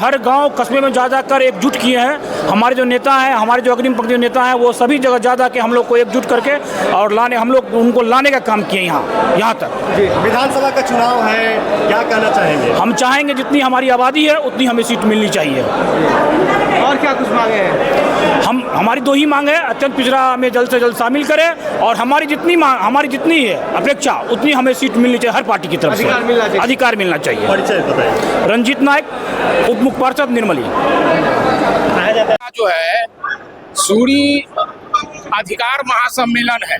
हर गाँव कस्बे में जा कर एकजुट किए हैं। हमारे जो नेता हैं, हमारे जो अग्रिम पंक्ति नेता हैं, वो सभी जगह जा के हम लोग को एकजुट करके और हम लोग उनको लाने का काम किए यहाँ तक। विधानसभा का चुनाव है, क्या कहना चाहेंगे? हम चाहेंगे जितनी हमारी आबादी है उतनी हमें सीट मिलनी चाहिए। और क्या कुछ मांगे हैं? हमारी दो ही मांग है, अत्यंत पिछड़ा में जल्द से जल्द शामिल करें और हमारी जितनी है अपेक्षा उतनी हमें सीट मिलनी चाहिए, हर पार्टी की तरफ से अधिकार मिलना चाहिए। परिचय बताइए। रंजीत नायक, उप मुख्य पार्षद निर्मली। जो है सूरी अधिकार महासम्मेलन है,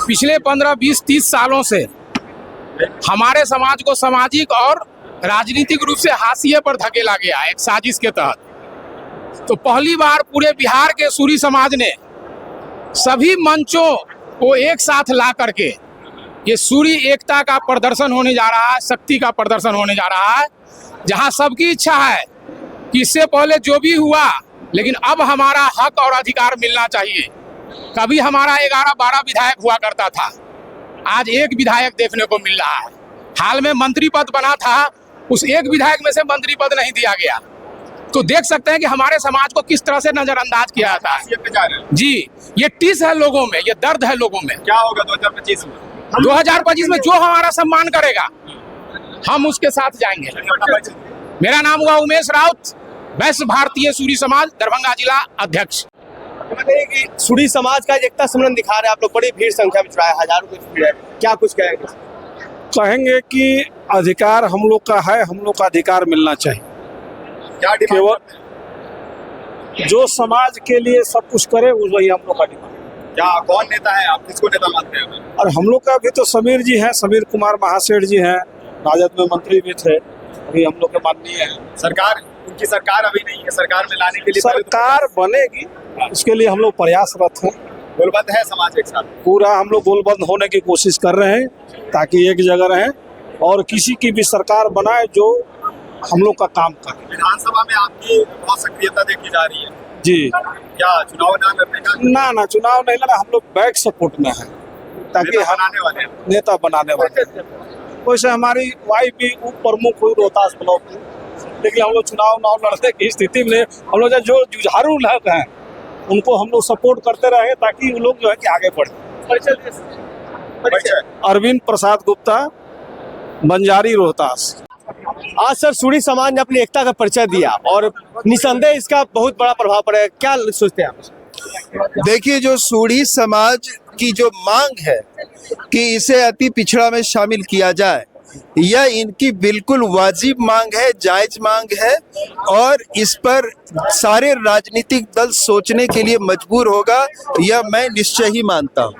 पिछले 15, 20, 30 सालों से हमारे समाज को सामाजिक और राजनीतिक रूप से हाशिए पर धकेला गया एक साजिश के तहत। तो पहली बार पूरे बिहार के सूरी समाज ने सभी मंचों को एक साथ ला करके ये सूरी एकता का प्रदर्शन होने जा रहा है, शक्ति का प्रदर्शन होने जा रहा है, जहां सबकी इच्छा है कि इससे पहले जो भी हुआ, लेकिन अब हमारा हक और अधिकार मिलना चाहिए। कभी हमारा 11-12 विधायक हुआ करता था, आज एक विधायक देखने को मिल रहा है। हाल में मंत्री पद बना था, उस एक विधायक में से मंत्री पद नहीं दिया गया। तो देख सकते हैं कि हमारे समाज को किस तरह से नजरअंदाज किया जाता है। जी, ये टीस है लोगों में, ये दर्द है लोगों में। क्या होगा 2025 में? 2025 में जो हमारा सम्मान करेगा हम उसके साथ जाएंगे। मेरा नाम हुआ उमेश राउत, वैश्य भारतीय सूरी समाज दरभंगा जिला अध्यक्ष। कि सूरी समाज का एकता सम्मेलन दिखा रहे हैं आप लोग, बड़ी भीड़ संख्या में जुड़ा है, हजारों की भीड़ है, क्या कुछ कहेंगे? कहेंगे कि अधिकार हम लोग का है, हम लोग का अधिकार मिलना चाहिए। क्या केवल जो समाज के लिए सब कुछ करे वही हम लोग का डिमांड। क्या कौन नेता है, आप किसको नेता मानते हैं? और हम लोग का अभी तो समीर जी हैं, समीर कुमार महासेठ जी हैं, राजद में मंत्री भी थे, अभी हम लोग के माननीय है। सरकार, उनकी सरकार अभी नहीं है, सरकार में लाने के लिए सरकार बनेगी, इसके लिए हम लोग प्रयासरत हैं। गोलबंद है समाज एक साथ, पूरा हम लोग गोलबंद होने की कोशिश कर रहे हैं ताकि एक जगह रहें और किसी की भी सरकार बनाए जो हम लोग का काम करे। विधानसभा में आपकी बहुत सक्रियता देखी जा रही है जी। क्या चुनाव ना लड़ने का? ना चुनाव नहीं लड़ा, हम लोग बैक सपोर्ट में हैं ताकि नेता बनाने वाले हैं। नेता बनाने वाले हैं। वैसे हमारी वाइफ भी उप प्रमुख हुई रोहतास ब्लॉक में, लेकिन हम लोग चुनाव लड़ने की स्थिति में हम लोग जो जुझारू लोग हैं उनको हम लोग सपोर्ट करते रहे ताकि वो लोग जो है कि आगे बढ़े। अरविंद प्रसाद गुप्ता, बंजारी, रोहतास। आज सर सूरी समाज ने अपनी एकता का परिचय दिया और निसंदेह इसका बहुत बड़ा प्रभाव पड़ेगा, क्या सोचते हैं आप? देखिए, जो सूरी समाज की जो मांग है कि इसे अति पिछड़ा में शामिल किया जाए, यह इनकी बिल्कुल वाजिब मांग है, जायज मांग है और इस पर सारे राजनीतिक दल सोचने के लिए मजबूर होगा, यह मैं निश्चय ही मानता हूँ।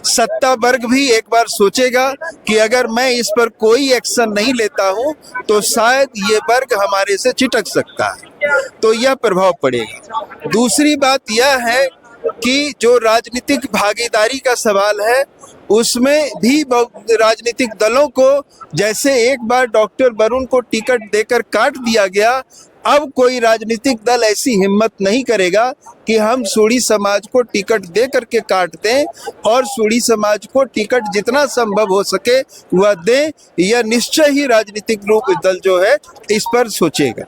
सत्ता वर्ग भी एक बार सोचेगा कि अगर मैं इस पर कोई एक्शन नहीं लेता हूँ तो शायद ये वर्ग हमारे से चिटक सकता है, तो यह प्रभाव पड़ेगा। दूसरी बात यह है कि जो राजनीतिक भागीदारी का सवाल है उसमें भी राजनीतिक दलों को, जैसे एक बार डॉक्टर वरुण को टिकट देकर काट दिया गया, अब कोई राजनीतिक दल ऐसी हिम्मत नहीं करेगा कि हम सूरी समाज को टिकट दे करके काट दें और सूरी समाज को टिकट जितना संभव हो सके वह दें। यह निश्चय ही राजनीतिक रूप दल जो है इस पर सोचेगा।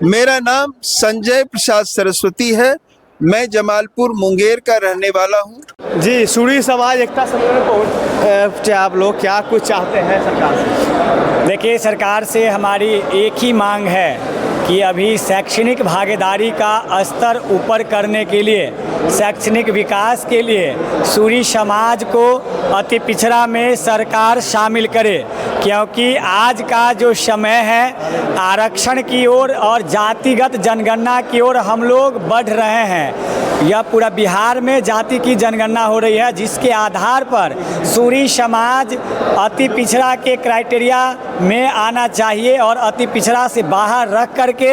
मेरा नाम संजय प्रसाद सरस्वती है, मैं जमालपुर मुंगेर का रहने वाला हूँ। जी, सूरी समाज एकता सम्मेलन पहुँचे आप लोग, क्या कुछ चाहते हैं सरकार से? देखिए, सरकार से हमारी एक ही मांग है कि अभी शैक्षणिक भागीदारी का स्तर ऊपर करने के लिए, शैक्षणिक विकास के लिए सूरी समाज को अति पिछड़ा में सरकार शामिल करे, क्योंकि आज का जो समय है आरक्षण की ओर और जातिगत जनगणना की ओर हम लोग बढ़ रहे हैं। यह पूरा बिहार में जाति की जनगणना हो रही है, जिसके आधार पर सूरी समाज अति पिछड़ा के क्राइटेरिया में आना चाहिए और अति पिछड़ा से बाहर रख करके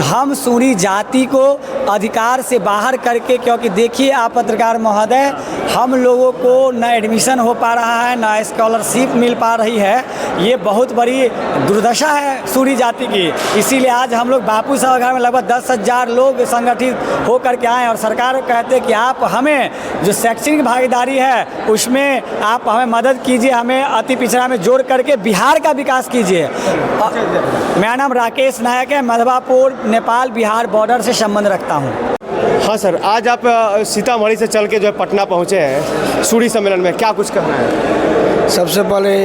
हम सूरी जाति को अधिकार से बाहर करके, क्योंकि देखिए आप पत्रकार महोदय, हम लोगों को न एडमिशन हो पा रहा है, न स्कॉलरशिप मिल पा रही है। ये बहुत बड़ी दुर्दशा है सूरी जाति की। इसीलिए आज हम लोग बापू सभागार में लगभग 10,000 लोग संगठित होकर के आए और सरकार कहते हैं कि आप हमें जो शैक्षणिक भागीदारी है उसमें आप हमें मदद कीजिए, हमें अति पिछड़ा में जोड़ करके बिहार का विकास कीजिए। मेरा नाम राकेश नायक है, मधवापुर नेपाल बिहार बॉर्डर से संबंध रखता हूँ। हाँ सर, आज आप सीतामढ़ी से चल के जो है पटना पहुँचे हैं सूरी सम्मेलन में, क्या कुछ कहना है? सबसे पहले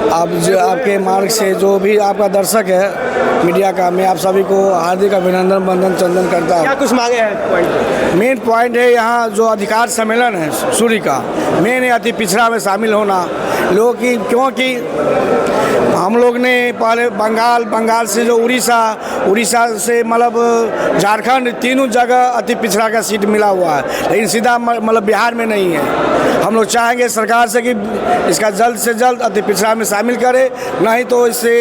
आपके मार्ग से जो भी आपका दर्शक है मीडिया का, मैं आप सभी को हार्दिक अभिनंदन वंदन चंदन करता हूँ। क्या कुछ मांगे हैं? मेन पॉइंट है यहाँ जो अधिकार सम्मेलन है सूरी का, मेन है अति पिछड़ा में शामिल होना लोगों की, क्योंकि हम लोग ने पहले बंगाल से जो उड़ीसा से मतलब झारखंड, तीनों जगह अति पिछड़ा का सीट मिला हुआ है, लेकिन सीधा मतलब बिहार में नहीं है। हम लोग चाहेंगे सरकार से कि इसका जल्द से जल्द अति पिछड़ा में शामिल करे, नहीं तो इससे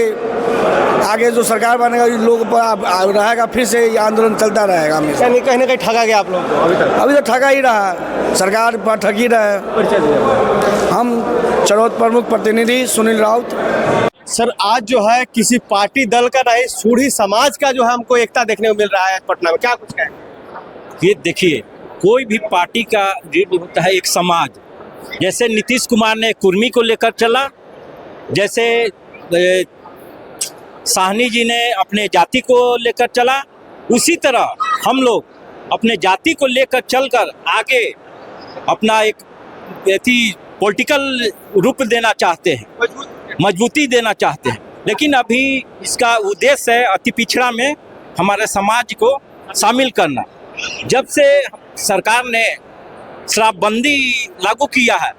आगे जो सरकार बनेगा लोग पर रहेगा, फिर से ये आंदोलन चलता रहेगा। कहीं ना कहीं ठगा गया आप लोग को? अभी तो ठगा ही रहा, सरकार पर ठगी रहा है। हम चरौद प्रमुख प्रतिनिधि सुनील राउत। सर, आज जो है किसी पार्टी दल का नहीं, सूरी समाज का जो है हमको एकता देखने को मिल रहा है पटना में, क्या कुछ कहें? ये देखिए, कोई भी पार्टी का लीड होता है एक समाज। जैसे नीतीश कुमार ने कुर्मी को लेकर चला, जैसे साहनी जी ने अपने जाति को लेकर चला, उसी तरह हम लोग अपने जाति को लेकर चलकर आगे अपना एक पॉलिटिकल रूप देना चाहते हैं, मजबूती देना चाहते हैं। लेकिन अभी इसका उद्देश्य है अति पिछड़ा में हमारे समाज को शामिल करना। जब से सरकार ने शराबबंदी लागू किया है,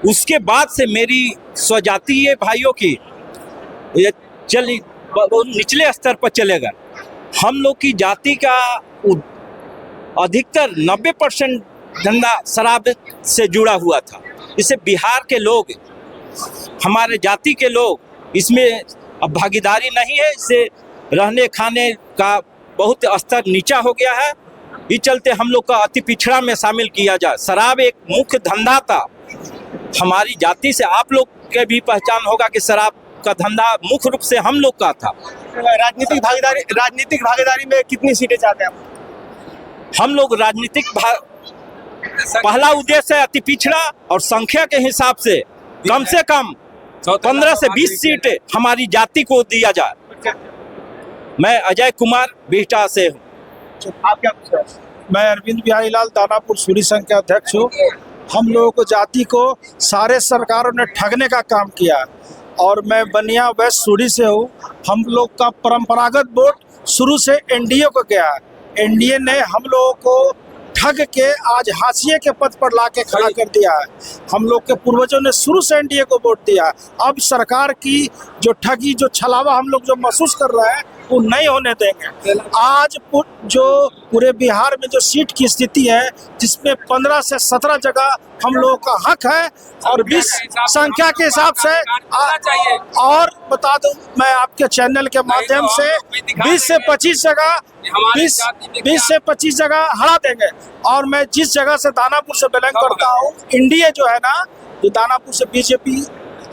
उसके बाद से मेरी स्वजातीय भाइयों की निचले स्तर पर चले गए। हम लोग की जाति का अधिकतर 90% धंधा शराब से जुड़ा हुआ था। इसे बिहार के लोग, हमारे जाति के लोग इसमें अब भागीदारी नहीं है, इससे रहने खाने का बहुत स्तर नीचा हो गया है। इस चलते हम लोग का अति पिछड़ा में शामिल किया जाए। शराब एक मुख्य धंधा था हमारी जाति से, आप लोग के भी पहचान होगा कि शराब का धंधा मुख्य रूप से हम लोग का था। राजनीतिक भागीदारी में कितनी सीटें चाहते हैं आप? हम लोग पहला उद्देश्य है अति पिछड़ा, और संख्या के हिसाब से कम 15 से 20 सीटें हमारी जाति को दिया जाए। मैं अजय कुमार बिहटा से हूँ। आप क्या पूछ रहे हैं? मैं अरविंद बिहारी लाल दानापुर सूरी संघ के अध्यक्ष हूँ। हम लोगों को जाति को सारे सरकारों ने ठगने का काम किया, और मैं बनिया वेस्ट सूरी से हूँ। हम लोग का परंपरागत वोट शुरू से एनडीए को गया है। एनडीए ने हम लोगों को ठग के आज हाशिए के पद पर ला के खड़ा कर दिया है। हम लोग के पूर्वजों ने शुरू से एनडीए को वोट दिया। अब सरकार की जो ठगी, जो छलावा हम लोग जो महसूस कर रहे हैं, वो नहीं होने देंगे। आज जो पूरे बिहार में जो सीट की स्थिति है, जिसमें 15 से 17 जगह हम लोगों का हक है, और 20 संख्या के हिसाब से, और बता दूं मैं आपके चैनल के माध्यम से 20 से 25 जगह हरा देंगे। और मैं जिस जगह से दानापुर से बिलोंग करता हूँ, एनडीए जो है ना, जो दानापुर से बीजेपी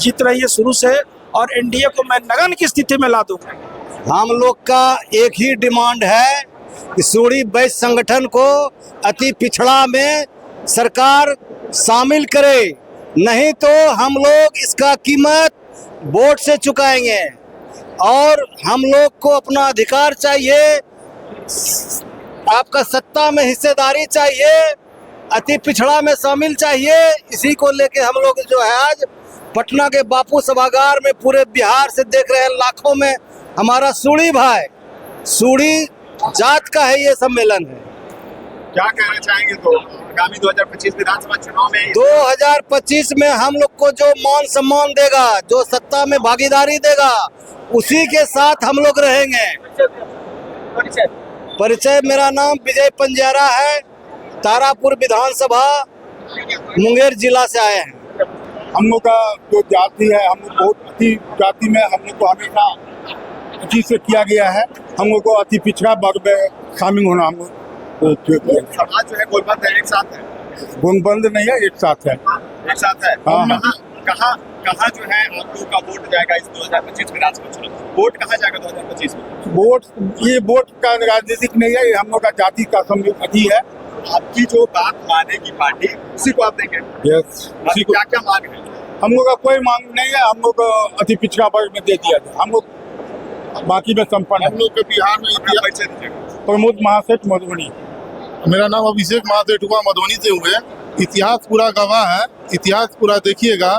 जीत रही है शुरू से, और एनडीए को मैं नगन की स्थिति में ला दूंगा। हम लोग का एक ही डिमांड है कि सूरी वैश्य संगठन को अति पिछड़ा में सरकार शामिल करे, नहीं तो हम लोग इसका कीमत वोट से चुकाएंगे। और हम लोग को अपना अधिकार चाहिए, आपका सत्ता में हिस्सेदारी चाहिए, अति पिछड़ा में शामिल चाहिए। इसी को लेके हम लोग जो है आज पटना के बापू सभागार में पूरे बिहार से देख रहे हैं लाखों में हमारा सूढ़ी भाई, सूढ़ी जात का है ये सम्मेलन है। क्या कहना चाहेंगे तो आगामी 2025 विधानसभा चुनाव में 2025 में हम लोग को जो मान सम्मान देगा, जो सत्ता में भागीदारी देगा, उसी के साथ हम लोग रहेंगे। परिचय, मेरा नाम विजय पंजारा है, तारापुर विधानसभा मुंगेर जिला से आए हैं। हम लोग का जो जाति है, हम लोग बहुत अति जाति में हम लोग को हमेशा अति से किया गया है। हम लोग को अति पिछड़ा वर्ग में शामिल होना हम लोग समाज जो है गोलबंद है, एक साथ है, गोलबंद नहीं है, एक साथ है, एक साथ है। हाँ। कहाँ जो है आप लोग का वोट जाएगा इस 2025 विधानसभा चुनाव? वोट कहाँ जाएगा 2025 में? ये वोट का राजनीतिक नहीं है, ये हम लोग का जाति का अति है। आपकी जो बात मानेगी पार्टी, उसी को आप देंगे? यस। क्या क्या मांग है? हम लोग का कोई मांग नहीं है, हम लोग अति पिछड़ा वर्ग में दे दिया जाए, हम लोग बाकी में संपन्न। हम लोग के बिहार में प्रमोद महासेठ मधुबनी। मेरा नाम अभिषेक महासेठ हुआ, मधुबनी से हुए। इतिहास पूरा गवाह है, इतिहास पूरा देखिएगा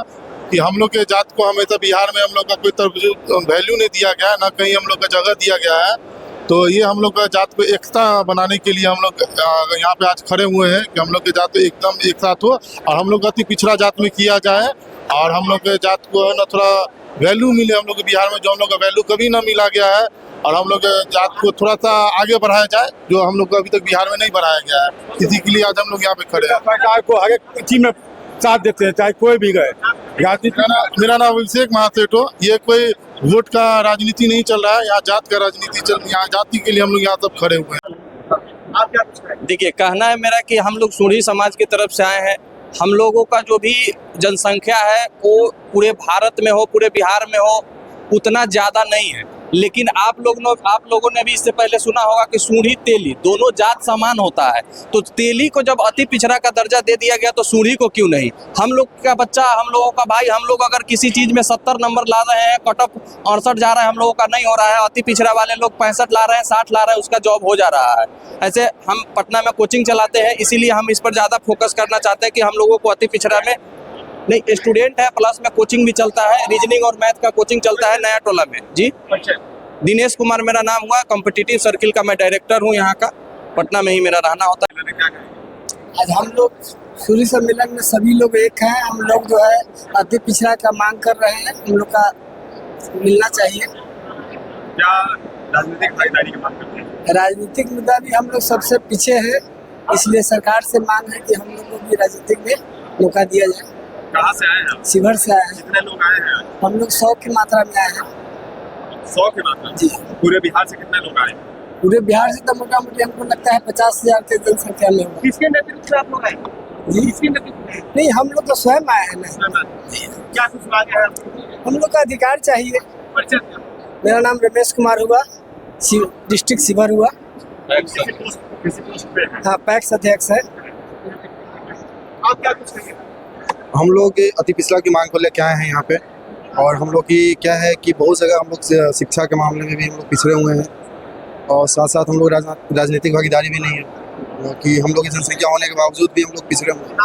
कि हम लोग के जात को हमेशा बिहार में हम लोग का कोई वैल्यू नहीं दिया गया, ना कहीं हम लोग का जगह दिया गया है। तो ये हम लोग का जात को एकता बनाने के लिए हम लोग यहाँ पे आज खड़े हुए हैं कि हम लोग के जात को एकदम एक साथ हो और हम लोग अति पिछड़ा जात में किया जाए और हम लोग के जात को ना थोड़ा वैल्यू मिले। हम लोग के बिहार में जो हम लोग का वैल्यू कभी ना मिला गया है और हम लोग के जात को थोड़ा सा आगे बढ़ाया जाए, जो हम लोग को अभी तक बिहार में नहीं बढ़ाया गया है। इसी के लिए आज हम लोग यहाँ पे खड़े हैं। सरकार को हर एक चीज में साथ देते हैं, चाहे कोई भी गए। मेरा नाम अभिषेक महासेठ हो। ये कोई वोट का राजनीति नहीं चल रहा है, यहाँ जात का राजनीति चल रही है। यहाँ जाति के लिए हम लोग यहाँ सब खड़े हुए हैं। देखिए, कहना है मेरा कि हम लोग सूढ़ी समाज की तरफ से आए हैं। हम लोगों का जो भी जनसंख्या है वो पूरे भारत में हो, पूरे बिहार में हो, उतना ज़्यादा नहीं है। लेकिन आप लोगों ने भी इससे पहले सुना होगा कि सूढ़ी तेली दोनों जात समान होता है। तो तेली को जब अति पिछड़ा का दर्जा दे दिया गया तो सूढ़ी को क्यों नहीं? हम लोग का बच्चा, हम लोगों का भाई, हम लोग अगर किसी चीज़ में 70 नंबर ला रहे हैं, कट ऑफ 68 जा रहा है, हम लोगों का नहीं हो रहा है। अति पिछड़ा वाले लोग 65 ला रहे हैं, 60 ला रहे हैं, उसका जॉब हो जा रहा है। ऐसे हम पटना में कोचिंग चलाते हैं, इसीलिए हम इस पर ज़्यादा फोकस करना चाहते हैं कि हम लोगों को अति पिछड़ा में नहीं, स्टूडेंट है प्लस में कोचिंग भी चलता है, रीजनिंग और मैथ का कोचिंग चलता है नया टोला में। जी, दिनेश कुमार मेरा नाम हुआ, कॉम्पिटिटिव सर्किल का मैं डायरेक्टर हूँ यहाँ का, पटना में ही मेरा रहना होता है। आज हम लोग सूर्य सम्मेलन में सभी लोग एक हैं। हम लोग जो है अति पिछड़ा का मांग कर रहे हैं, हम लोग का मिलना चाहिए। क्या राजनीतिक भागीदारी की मांग करते हैं? राजनीतिक मुद्दा भी हम लोग सबसे पीछे है, इसलिए सरकार से मांग है कि हम लोग को भी राजनीतिक में मौका दिया जाए। कहाँ से आए हैं? शिवहर से आए हैं। कितने लोग आए हैं? हम लोग 100 की मात्रा में आए हैं। 100 की मात्रा? जी। पूरे बिहार से कितने लोग आए? पूरे बिहार से तो मोटा मोटी हमको लगता है 50,000 के जनसंख्या में होगा। किसके नेतृत्व से आप लोग आए? जी, किसके नेतृत्व? नहीं, हम लोग तो स्वयं आए हैं ना। क्या कुछ मांगे हैं? हम लोग का अधिकार चाहिए। मेरा नाम रमेश कुमार हुआ, डिस्ट्रिक्ट शिवहर हुआ। हाँ, पैक्स अध्यक्ष है। आप क्या कुछ कहेंगे? हम लोग अति पिछड़ा की मांग को लेकर आए हैं यहाँ पे, और हम लोग की क्या है कि बहुत जगह हम लोग शिक्षा के मामले में भी हम लोग पिछड़े हुए हैं, और साथ साथ हम लोग राजनीतिक भागीदारी भी नहीं है कि हम लोग की जनसंख्या होने के बावजूद भी हम लोग पिछड़े हुए हैं।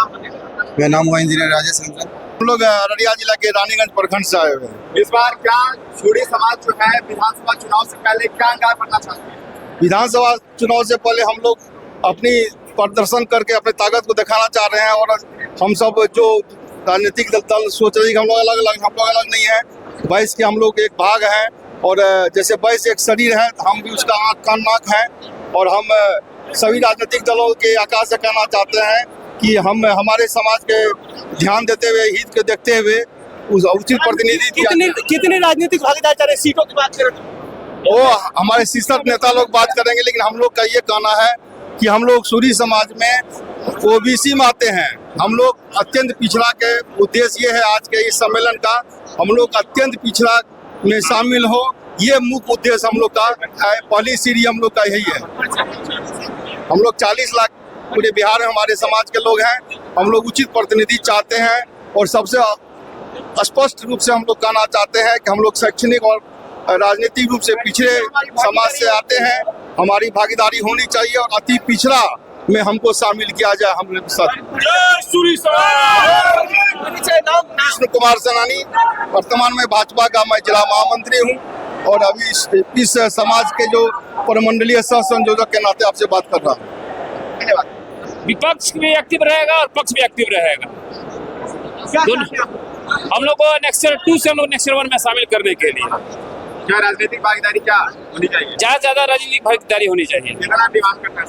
मेरा नाम हुआ इंजीनियर राजेश रंजन। हम लोग अररिया जिला के रानीगंज प्रखंड से आए हुए हैं। इस बार क्या सूढ़ी समाज जो है विधानसभा चुनाव से पहले क्या अंगार करना चाहते हैं? विधानसभा चुनाव से पहले हम लोग अपनी प्रदर्शन करके अपनी ताकत को दिखाना चाह रहे हैं, और हम सब जो राजनीतिक दल सोच रही है हम लोग अलग नहीं है। वैश्य के हम लोग एक भाग हैं, और जैसे वैश्य एक शरीर है, हम भी उसका आँख कान नाक है। और हम सभी राजनीतिक दलों के आकाश से कहना चाहते हैं कि हम हमारे समाज के ध्यान देते हुए, हित को देखते हुए उस उचित प्रतिनिधि। कितने राजनीतिक भागीदार चाह रहे? सीटों की बात करें वो हमारे शीर्षक नेता लोग बात करेंगे, लेकिन हम लोग का ये कहना है कि हम लोग सूरी समाज में ओबीसी में आते हैं। हम लोग अत्यंत पिछड़ा के उद्देश्य ये है आज के इस सम्मेलन का, हम लोग अत्यंत पिछड़ा में शामिल हो, ये मुख्य उद्देश्य हम लोग का है। पहली सीढ़ी हम लोग का यही है। हम लोग 40 लाख पूरे बिहार में हमारे समाज के लोग हैं। हम लोग उचित प्रतिनिधि चाहते हैं, और सबसे स्पष्ट रूप से हम लोग कहना चाहते हैं कि हम लोग शैक्षणिक और राजनीतिक रूप से पिछड़े समाज से आते हैं। हमारी भागीदारी होनी चाहिए, और अति पिछड़ा में हमको शामिल किया जाए। हम लोग साथ कृष्ण कुमार सेनानी, वर्तमान में भाजपा का मैं जिला महामंत्री हूँ और अभी इस समाज के जो प्रमंडलीय सह संयोजक के नाते आपसे बात कर रहा हूँ। धन्यवाद। विपक्ष भी एक्टिव रहेगा और पक्ष भी एक्टिव रहेगा। हम लोग को नेक्स्ट ईयर 2 से हम लोग नेक्स्ट ईयर 1 में शामिल करने के लिए क्या राजनीतिक भागीदारी क्या होनी चाहिए? ज्यादा राजनीतिक भागीदारी होनी चाहिए। कितना डिमांड करना है?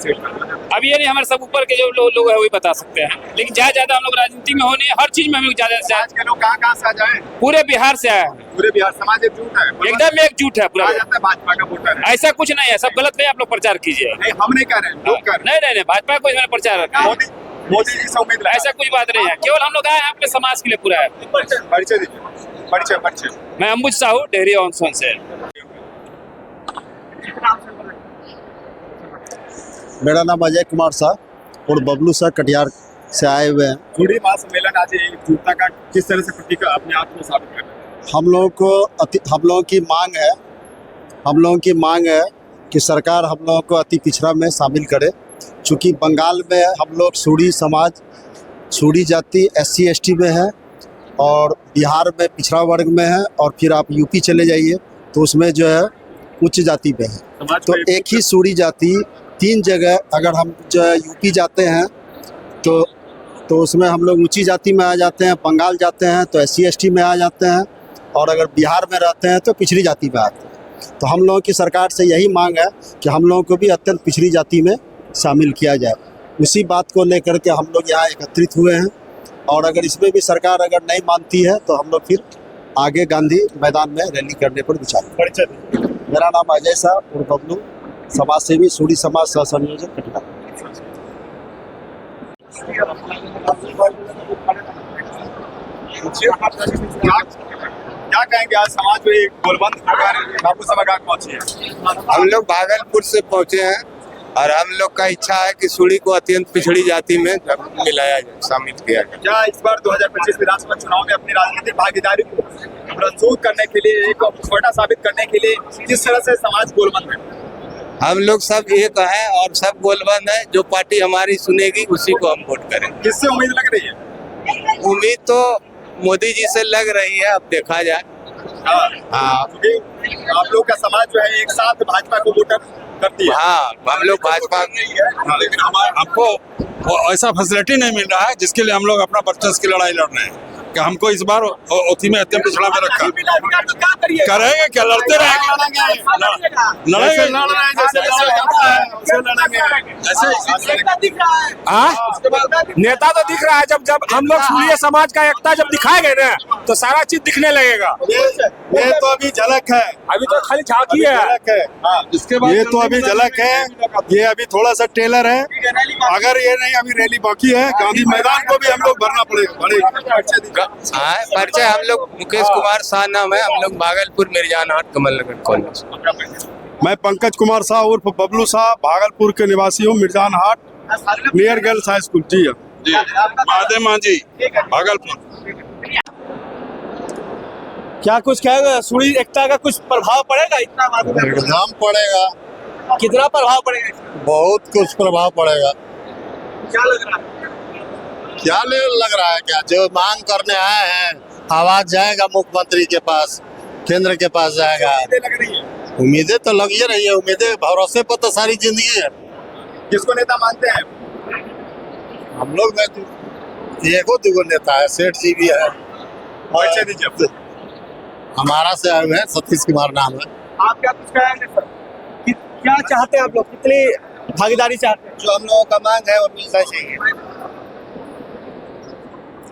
अब ये नहीं हमारे सब ऊपर के जो लोग है वही बता सकते हैं, लेकिन ज्यादा हम लोग राजनीति में होनी है, हर चीज में हम लोग ज्यादा से आज के लोग कहाँ से आ जाए? पूरे बिहार से आए हैं। पूरे बिहार समाज एकजुट है, एकदम एकजुट है पूरा। भाजपा का वोटर है, ऐसा कुछ नहीं है, सब गलत नहीं। आप लोग प्रचार कीजिए। नहीं हम नहीं कह रहे हैं, लोग कर रहे हैं। नहीं भाजपा को मैंने प्रचार मोदी जी से उम्मीद ऐसा कुछ बात नहीं है, केवल हम लोग आए हैं अपने समाज के लिए पूरा है। परिचय दीजिए। परिचय। मैं अंबुज साहू, डेहरी ऑनसन से। मेरा नाम अजय कुमार शाह और बबलू शाह कटिहार से आए हुए हैं। सूरी महासम्मेलन आज एकजुटता का किस तरह से प्रतीक अपने आप को साबित कर रहे हैं? हम लोगों की मांग है कि सरकार हम लोगों को अति पिछड़ा में शामिल करे। चूँकि बंगाल में हम लोग सूरी समाज, सूरी जाति SC ST में है और बिहार में पिछड़ा वर्ग में है, और फिर आप यूपी चले जाइए तो उसमें जो है उच्च जाति में है। तो एक ही सूरी जाति 3 जगह, अगर हम जो है यूपी जाते हैं तो उसमें हम लोग ऊंची जाति में आ जाते हैं, बंगाल जाते हैं तो SC ST में आ जाते हैं, और अगर बिहार में रहते हैं तो पिछड़ी जाति में आते हैं। तो हम लोगों की सरकार से यही मांग है कि हम लोगों को भी अत्यंत पिछड़ी जाति में शामिल किया जाए। उसी बात को लेकर के हम लोग यहाँ एकत्रित हुए हैं, और अगर इसमें भी सरकार अगर नहीं मानती है तो हम लोग फिर आगे गांधी मैदान में रैली करने पर विचार करेंगे। मेरा नाम अजय शाह और बबलू, समाज सेवी, सूरी समाज सह संयोजक कटिहार। क्या कहेंगे आज समाज में गोलबंद बापू सभागार पहुंचे हैं? हम लोग भागलपुर से पहुंचे हैं और हम लोग का इच्छा है कि सूरी को अत्यंत पिछड़ी जाति में मिलाया जाए, शामिल किया जाए। क्या इस बार 2025 विधानसभा चुनाव में अपनी राजनीतिक भागीदारी को प्रस्तुत करने के लिए, एक छोटा साबित करने के लिए किस तरह से समाज गोलबंद है? हम लोग सब एक हैं और सब गोलबंद है। जो पार्टी हमारी सुनेगी उसी को हम वोट करेंगे। किससे उम्मीद लग रही है? उम्मीद तो मोदी जी से लग रही है, अब देखा जाए। हाँ, आप लोग का समाज जो है एक साथ भाजपा को वोटर करती है। हाँ, हम लोग भाजपा, लेकिन हमको ऐसा फैसिलिटी नहीं मिल रहा है जिसके लिए हम लोग अपना वर्चस्व की लड़ाई लड़ रहे हैं कि हमको इस बार ओथी में अत्यंत पिछड़ा में रखा। करेंगे क्या? लड़ते रहेंगे। नेता तो दिख रहा है। जब हम लोग सूर्य समाज का एकता जब दिखाएंगे ना तो सारा चीज दिखने लगेगा। ये तो अभी झलक है, अभी तो खाली झांकी है। इसके बाद ये तो अभी झलक है, ये अभी थोड़ा सा टेलर है। अगर ये नहीं, अभी रैली बाकी है, गांधी मैदान को भी हम लोग भरना पड़ेगा। परिचय हम लोग मुकेश कुमार शाह नाम है, हम लोग भागलपुर मिर्जान हाट कमलनगर कॉलेज। मैं पंकज कुमार शाह उर्फ बबलू शाह, भागलपुर के निवासी हूँ, मिर्जान हाट, नियर गर्ल्स हाई स्कूल। जी महादेव मांझी, भागलपुर। क्या कुछ कहेगा? सूरी एकता का कुछ प्रभाव पड़ेगा? इतना एकदम पड़ेगा। कितना प्रभाव पड़ेगा? बहुत कुछ प्रभाव पड़ेगा। क्या लग रहा है? क्या लग रहा है? क्या जो मांग करने आए हैं, आवाज जाएगा मुख्यमंत्री के पास, केंद्र के पास जाएगा। उम्मीदें तो लगी रही है, उम्मीदें भरोसे पर तो सारी जिंदगी है। किसको नेता मानते हैं? हम लोग में एक दो नेता है, सेठ जी भी है। हमारा से आए हुए हैं, सतीश कुमार नाम है। आप क्या कुछ कहेंगे सर? क्या चाहते हैं आप लोग? कितनी भागीदारी चाहते हैं? जो हम लोगों का मांग है वो मिलना चाहिए।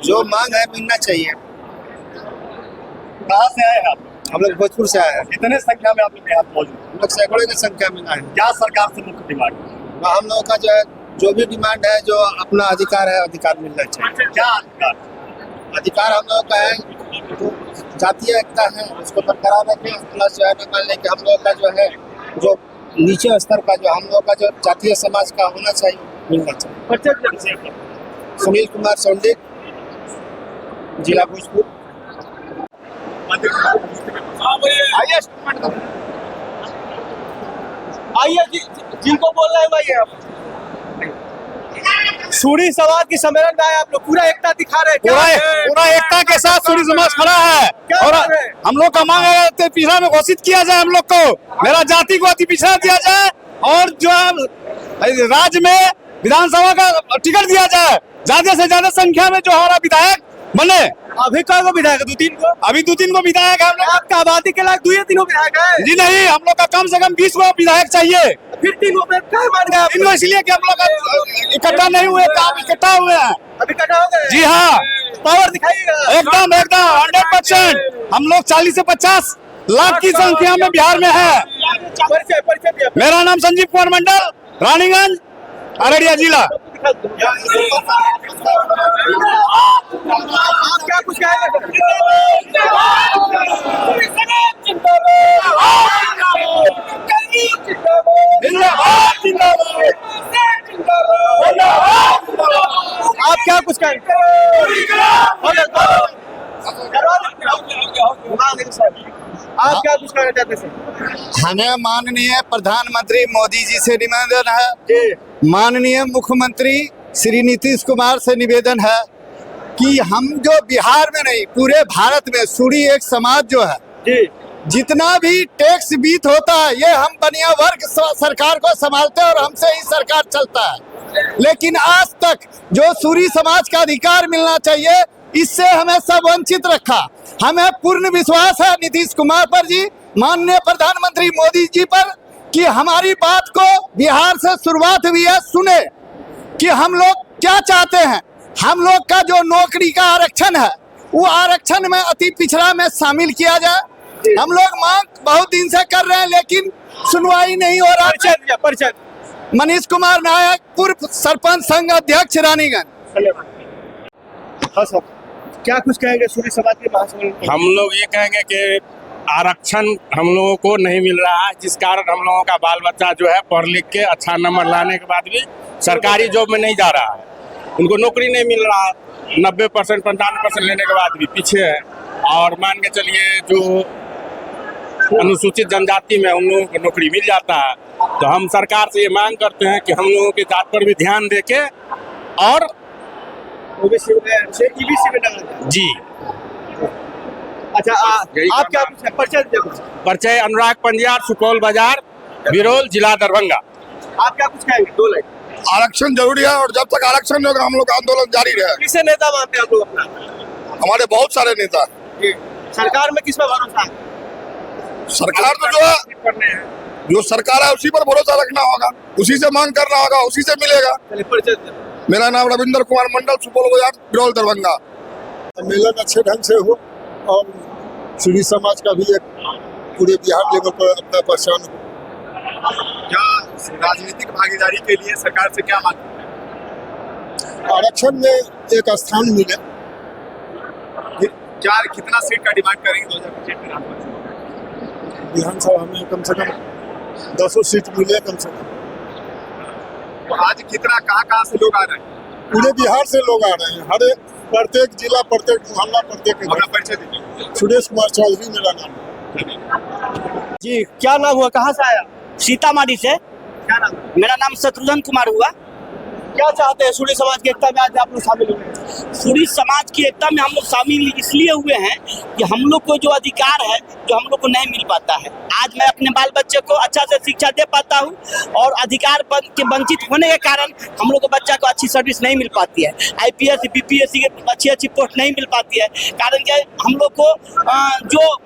जो मांग है मिलना चाहिए। कहाँ से आए आप? हम लोग भोजपुर से आए हैं। कितने संख्या में आप लोग यहाँ मौजूद? हम लोग सैकड़ों की संख्या में आए हैं। क्या सरकार से मुख्य डिमांड? हम लोगों का जो है, जो भी डिमांड है, जो अपना अधिकार है, अधिकार मिलना चाहिए। क्या अधिकार? अधिकार हम लोगों का है, जातीय एकता है, उसको बरकरार रखें। प्लस जो है न मान लें कि हम लोग का जो है, जो नीचे स्तर का जो हम लोग का जो जातीय समाज का होना चाहिए, मिलना चाहिए। सुनील कुमार सोंडी, जिला भोजपुर। आइए, जिनको बोल रहे हैं भाई आप। सूरी समाज की सम्मेलन में आए आप लोग, पूरा एकता दिखा रहे हैं। पूरा एकता के साथ सूरी समाज खड़ा है और हम लोग का मांग है अति पिछड़ा में घोषित किया जाए, हम लोग को मेरा जाति को अति पिछड़ा दिया जाए और जो है राज्य में विधानसभा का टिकट दिया जाए, ज्यादा से ज्यादा संख्या में जो हमारा विधायक बने। अभी कौन को विधायक? 2-3 को? अभी 2-3 को विधायक है हम लोग। आपका आबादी के लायक 2-3 विधायक है? जी नहीं, हम लोग का कम से कम 20 को विधायक चाहिए। फिर 3 को क्या मान गए? इनको इसलिए कि हम लोग इकट्ठा नहीं हुए, काम इकट्ठा हुए हैं। अभी इकट्ठा हो गए? जी हाँ, पावर दिखाइएगा। एकदम 100%। हम लोग 40 से 50 लाख की संख्या में बिहार में है। परिचय मेरा नाम संजीव कुमार मंडल, रानीगंज, अररिया जिला। आप क्या कुछ कहेंगे? आप क्या कुछ कहेंगे? आप क्या कुछ कहना चाहते हैं? हमें माननीय प्रधानमंत्री मोदी जी से निवेदन है, माननीय मुख्यमंत्री श्री नीतीश कुमार से निवेदन है कि हम जो बिहार में नहीं पूरे भारत में सूरी एक समाज जो है, जितना भी टैक्स बीत होता है ये हम बनिया वर्ग सरकार को संभालते हैं और हमसे ही सरकार चलता है। लेकिन आज तक जो सूरी समाज का अधिकार मिलना चाहिए इससे हमें सब वंचित रखा। हमें पूर्ण विश्वास है नीतीश कुमार पर जी, माननीय प्रधानमंत्री मोदी जी पर, कि हमारी बात को बिहार से शुरुआत हुई है सुने कि हम लोग क्या चाहते हैं। हम लोग का जो नौकरी का आरक्षण है वो आरक्षण में अति पिछड़ा में शामिल किया जाए। हम लोग मांग बहुत दिन से कर रहे हैं लेकिन सुनवाई नहीं हो रहा। परिचय मनीष कुमार नायक, पूर्व सरपंच संघ अध्यक्ष रानीगंज। हाँ सर, क्या कुछ कहेंगे सूरी समाज के महासम्मेलन? हम लोग ये कहेंगे कि आरक्षण हम लोगों को नहीं मिल रहा है, जिस कारण हम लोगों का बाल बच्चा जो है पढ़ लिख के अच्छा नंबर लाने के बाद भी सरकारी जॉब में नहीं जा रहा है, उनको नौकरी नहीं मिल रहा है। 90% 95% लेने के बाद भी पीछे है। और मान के चलिए जो अनुसूचित जनजाति में हम लोगों को नौकरी मिल जाता है, तो हम सरकार से ये मांग करते हैं कि हम लोगों के जात पर भी ध्यान दे के और ओबीसी में डालना जी। अच्छा, आप क्या परिचय अनुराग पंजाब, सुपौल बाजार, बिरोल, जिला दरभंगा। आप क्या कुछ कहेंगे? 2 लाइन। आरक्षण जरूरी है और जब तक आरक्षण होगा हम लोग आंदोलन जारी रहे। किसे नेता मानते हैं आप लोग अपना? हमारे बहुत सारे नेता। सरकार में किस पर भरोसा है? सरकार तो जो है, जो सरकार है उसी पर भरोसा रखना होगा, उसी से मांग करना होगा, उसी से मिलेगा। मेरा नाम रविंद्र कुमार मंडल, सुपौल बाजार, बिरौल, दरभंगा। सम्मेलन अच्छे ढंग से हो और सूरी समाज का भी एक पूरे बिहार लेवल पर अपना पहचान हो। क्या राजनीतिक भागीदारी के लिए सरकार से क्या मांग? आरक्षण में एक स्थान मिले। क्या कितना सीट का डिमांड करेंगे 2025 में? विधानसभा में कम से कम 10 सीट मिले कम से कम। आज कितना कहाँ से लोग आ रहे हैं? पूरे बिहार से लोग आ रहे हैं, हर एक प्रत्येक जिला, प्रत्येक मोहल्ला, प्रत्येक। सुरेश कुमार चौधरी मेरा नाम जी। क्या नाम हुआ, कहाँ से आया? सीतामढ़ी से। क्या नाम? मेरा नाम शत्रुघ्न कुमार हुआ। क्या चाहते हैं सूरी समाज की एकता में आज आप लोग शामिल हुए? सूरी समाज की एकता में हम लोग शामिल इसलिए हुए हैं कि हम लोग को जो अधिकार है जो हम लोग को नहीं मिल पाता है। आज मैं अपने बाल बच्चे को अच्छा से शिक्षा दे पाता हूँ और अधिकार के वंचित होने के कारण हम लोग को बच्चा को अच्छी सर्विस नहीं मिल पाती है। IPS BPSC के अच्छी पोस्ट नहीं मिल पाती है, कारण क्या हम लोग को जो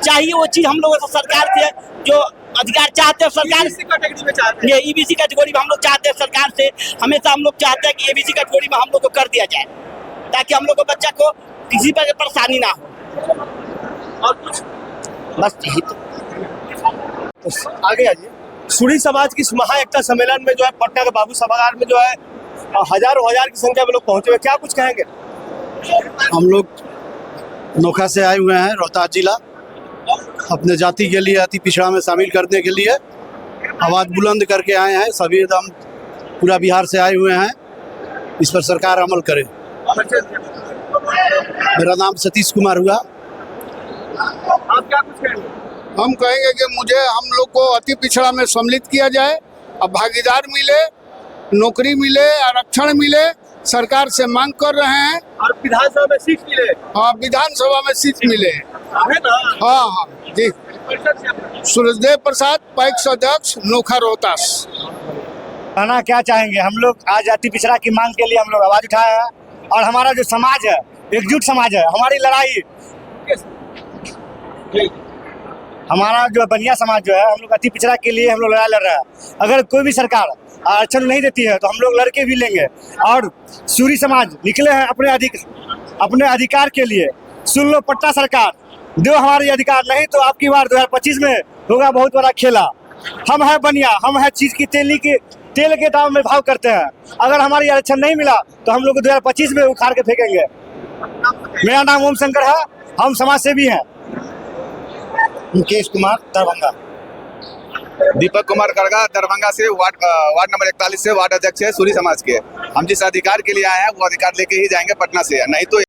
चाहिए वो चीज़ हम लोग सरकार से जो अधिकार चाहते हैं सरकार कैटेगरी में चाहते हैं। ये EBC कैटेगरी में हम लोग चाहते हैं सरकार से, हमेशा हम लोग चाहते हैं कि EBC कैटेगरी में हम लोग को कर दिया जाए ताकि हम लोग को बच्चा को किसी पर परेशानी ना हो। और कुछ बस यही तो आगे आइए। सूरी समाज की महा एकता सम्मेलन में जो है पटना के बाबू सभागार में जो है हजारों की संख्या में लोग पहुंचे हुए, क्या कुछ कहेंगे? हम लोग नोखा से आए हुए हैं, रोहतास जिला, अपने जाति के लिए अति पिछड़ा में शामिल करने के लिए आवाज़ बुलंद करके आए हैं। सभी एकदम पूरा बिहार से आए हुए हैं, इस पर सरकार अमल करे। मेरा नाम सतीश कुमार हुआ। आप क्या कुछ कहेंगे? हम कहेंगे कि मुझे हम लोग को अति पिछड़ा में सम्मिलित किया जाए और भागीदार मिले, नौकरी मिले, आरक्षण मिले, सरकार से मांग कर रहे हैं। और विधानसभा में सीट मिले। हाँ, विधानसभा में सीट मिले। है ना? हाँ हाँ जी। सूरजदेव प्रसाद, पैक्स अध्यक्ष, नोखा रोहतास। कहना क्या चाहेंगे, हम लोग आज जाति पिछड़ा की मांग के लिए हम लोग आवाज उठाए हैं और हमारा जो समाज है एकजुट समाज है। हमारी लड़ाई, हमारा जो बनिया समाज जो है, हम लोग अति पिछड़ा के लिए हम लोग लड़ाई लड़ रहे हैं। अगर कोई भी सरकार आरक्षण नहीं देती है तो हम लोग लड़के भी लेंगे। और सूरी समाज निकले हैं अपने अधिकार के लिए। सुन लो पट्टा सरकार, दो हमारे अधिकार, नहीं तो आपकी बार 2025 में होगा बहुत बड़ा खेला। हम है बनिया, हम है चीज की तेल के दाम में भाव करते हैं। अगर हमारी आरक्षण नहीं मिला तो हम लोग 2025 में उखाड़ के फेंकेंगे। मेरा नाम ओम शंकर है, हम समाज सेवी हैं। मुकेश कुमार, दरभंगा। दीपक कुमार करगा, दरभंगा से, वार्ड नंबर 41 से वार्ड अध्यक्ष है सूरी समाज के। हम जिस अधिकार के लिए आए हैं वो अधिकार लेके ही जाएंगे पटना से, नहीं तो।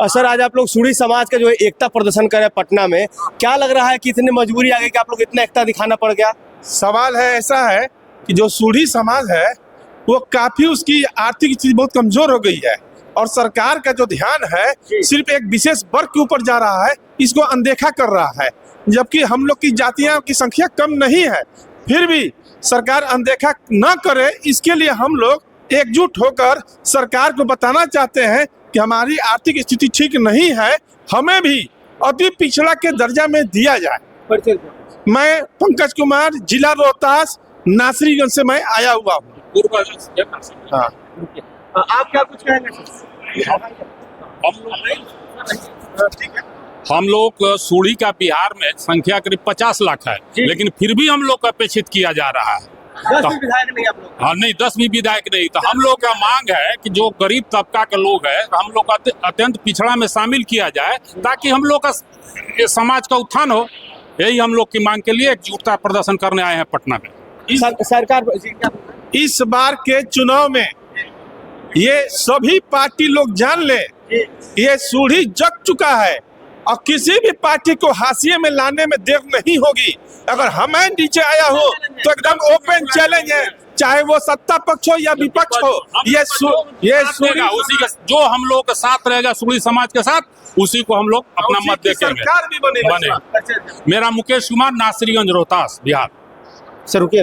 सर, आज आप लोग सूरी समाज का जो है एकता प्रदर्शन कर रहे हैं पटना में, क्या लग रहा है कि इतनी मजबूरी आ गई कि आप लोग इतना एकता दिखाना पड़ गया? सवाल है ऐसा है कि जो सूढ़ी समाज है वो काफी उसकी आर्थिक स्थिति बहुत कमजोर हो गई है और सरकार का जो ध्यान है सिर्फ एक विशेष वर्ग के ऊपर जा रहा है, इसको अनदेखा कर रहा है। जबकि हम लोग की जातियां की संख्या कम नहीं है, फिर भी सरकार अनदेखा न करे, इसके लिए हम लोग एकजुट होकर सरकार को बताना चाहते हैं कि हमारी आर्थिक स्थिति ठीक नहीं है, हमें भी अति पिछड़ा के दर्जा में दिया जाए। मैं पंकज कुमार, जिला रोहतास, नासरीगंज से मैं आया हुआ हूँ। हाँ। आप क्या कुछ कहेंगे? हम लोग सूढ़ी का बिहार में संख्या करीब 50 लाख है, लेकिन फिर भी हम लोग को अपेक्षित किया जा रहा है। 10 भी विधायक नहीं आप लोग? हाँ, नहीं, 10 भी विधायक नहीं। तो हम लोग का मांग है कि जो गरीब तबका के लोग है हम लोग अत्यंत पिछड़ा में शामिल किया जाए, ताकि हम लोग का समाज का उत्थान हो। यही हम लोग की मांग के लिए एकजुटता प्रदर्शन करने आए हैं पटना में। सरकार इस बार के चुनाव में ये सभी पार्टी लोग जान ले, ये सूढ़ी जग चुका है और किसी भी पार्टी को हाशिए में लाने में देर नहीं होगी। अगर हमें नीचे आया हो तो एकदम ओपन चैलेंज है, चाहे वो सत्ता पक्ष हो या विपक्ष हो। ये सूढ़ी उसी का जो हम लोग के साथ रहेगा, सूढ़ी समाज के साथ, उसी को हम लोग अपना मत देखेंगे। सरकार भी बने। मेरा मुकेश कुमार, नासरीगंज, रोहतास, बिहार। सर रुकिए।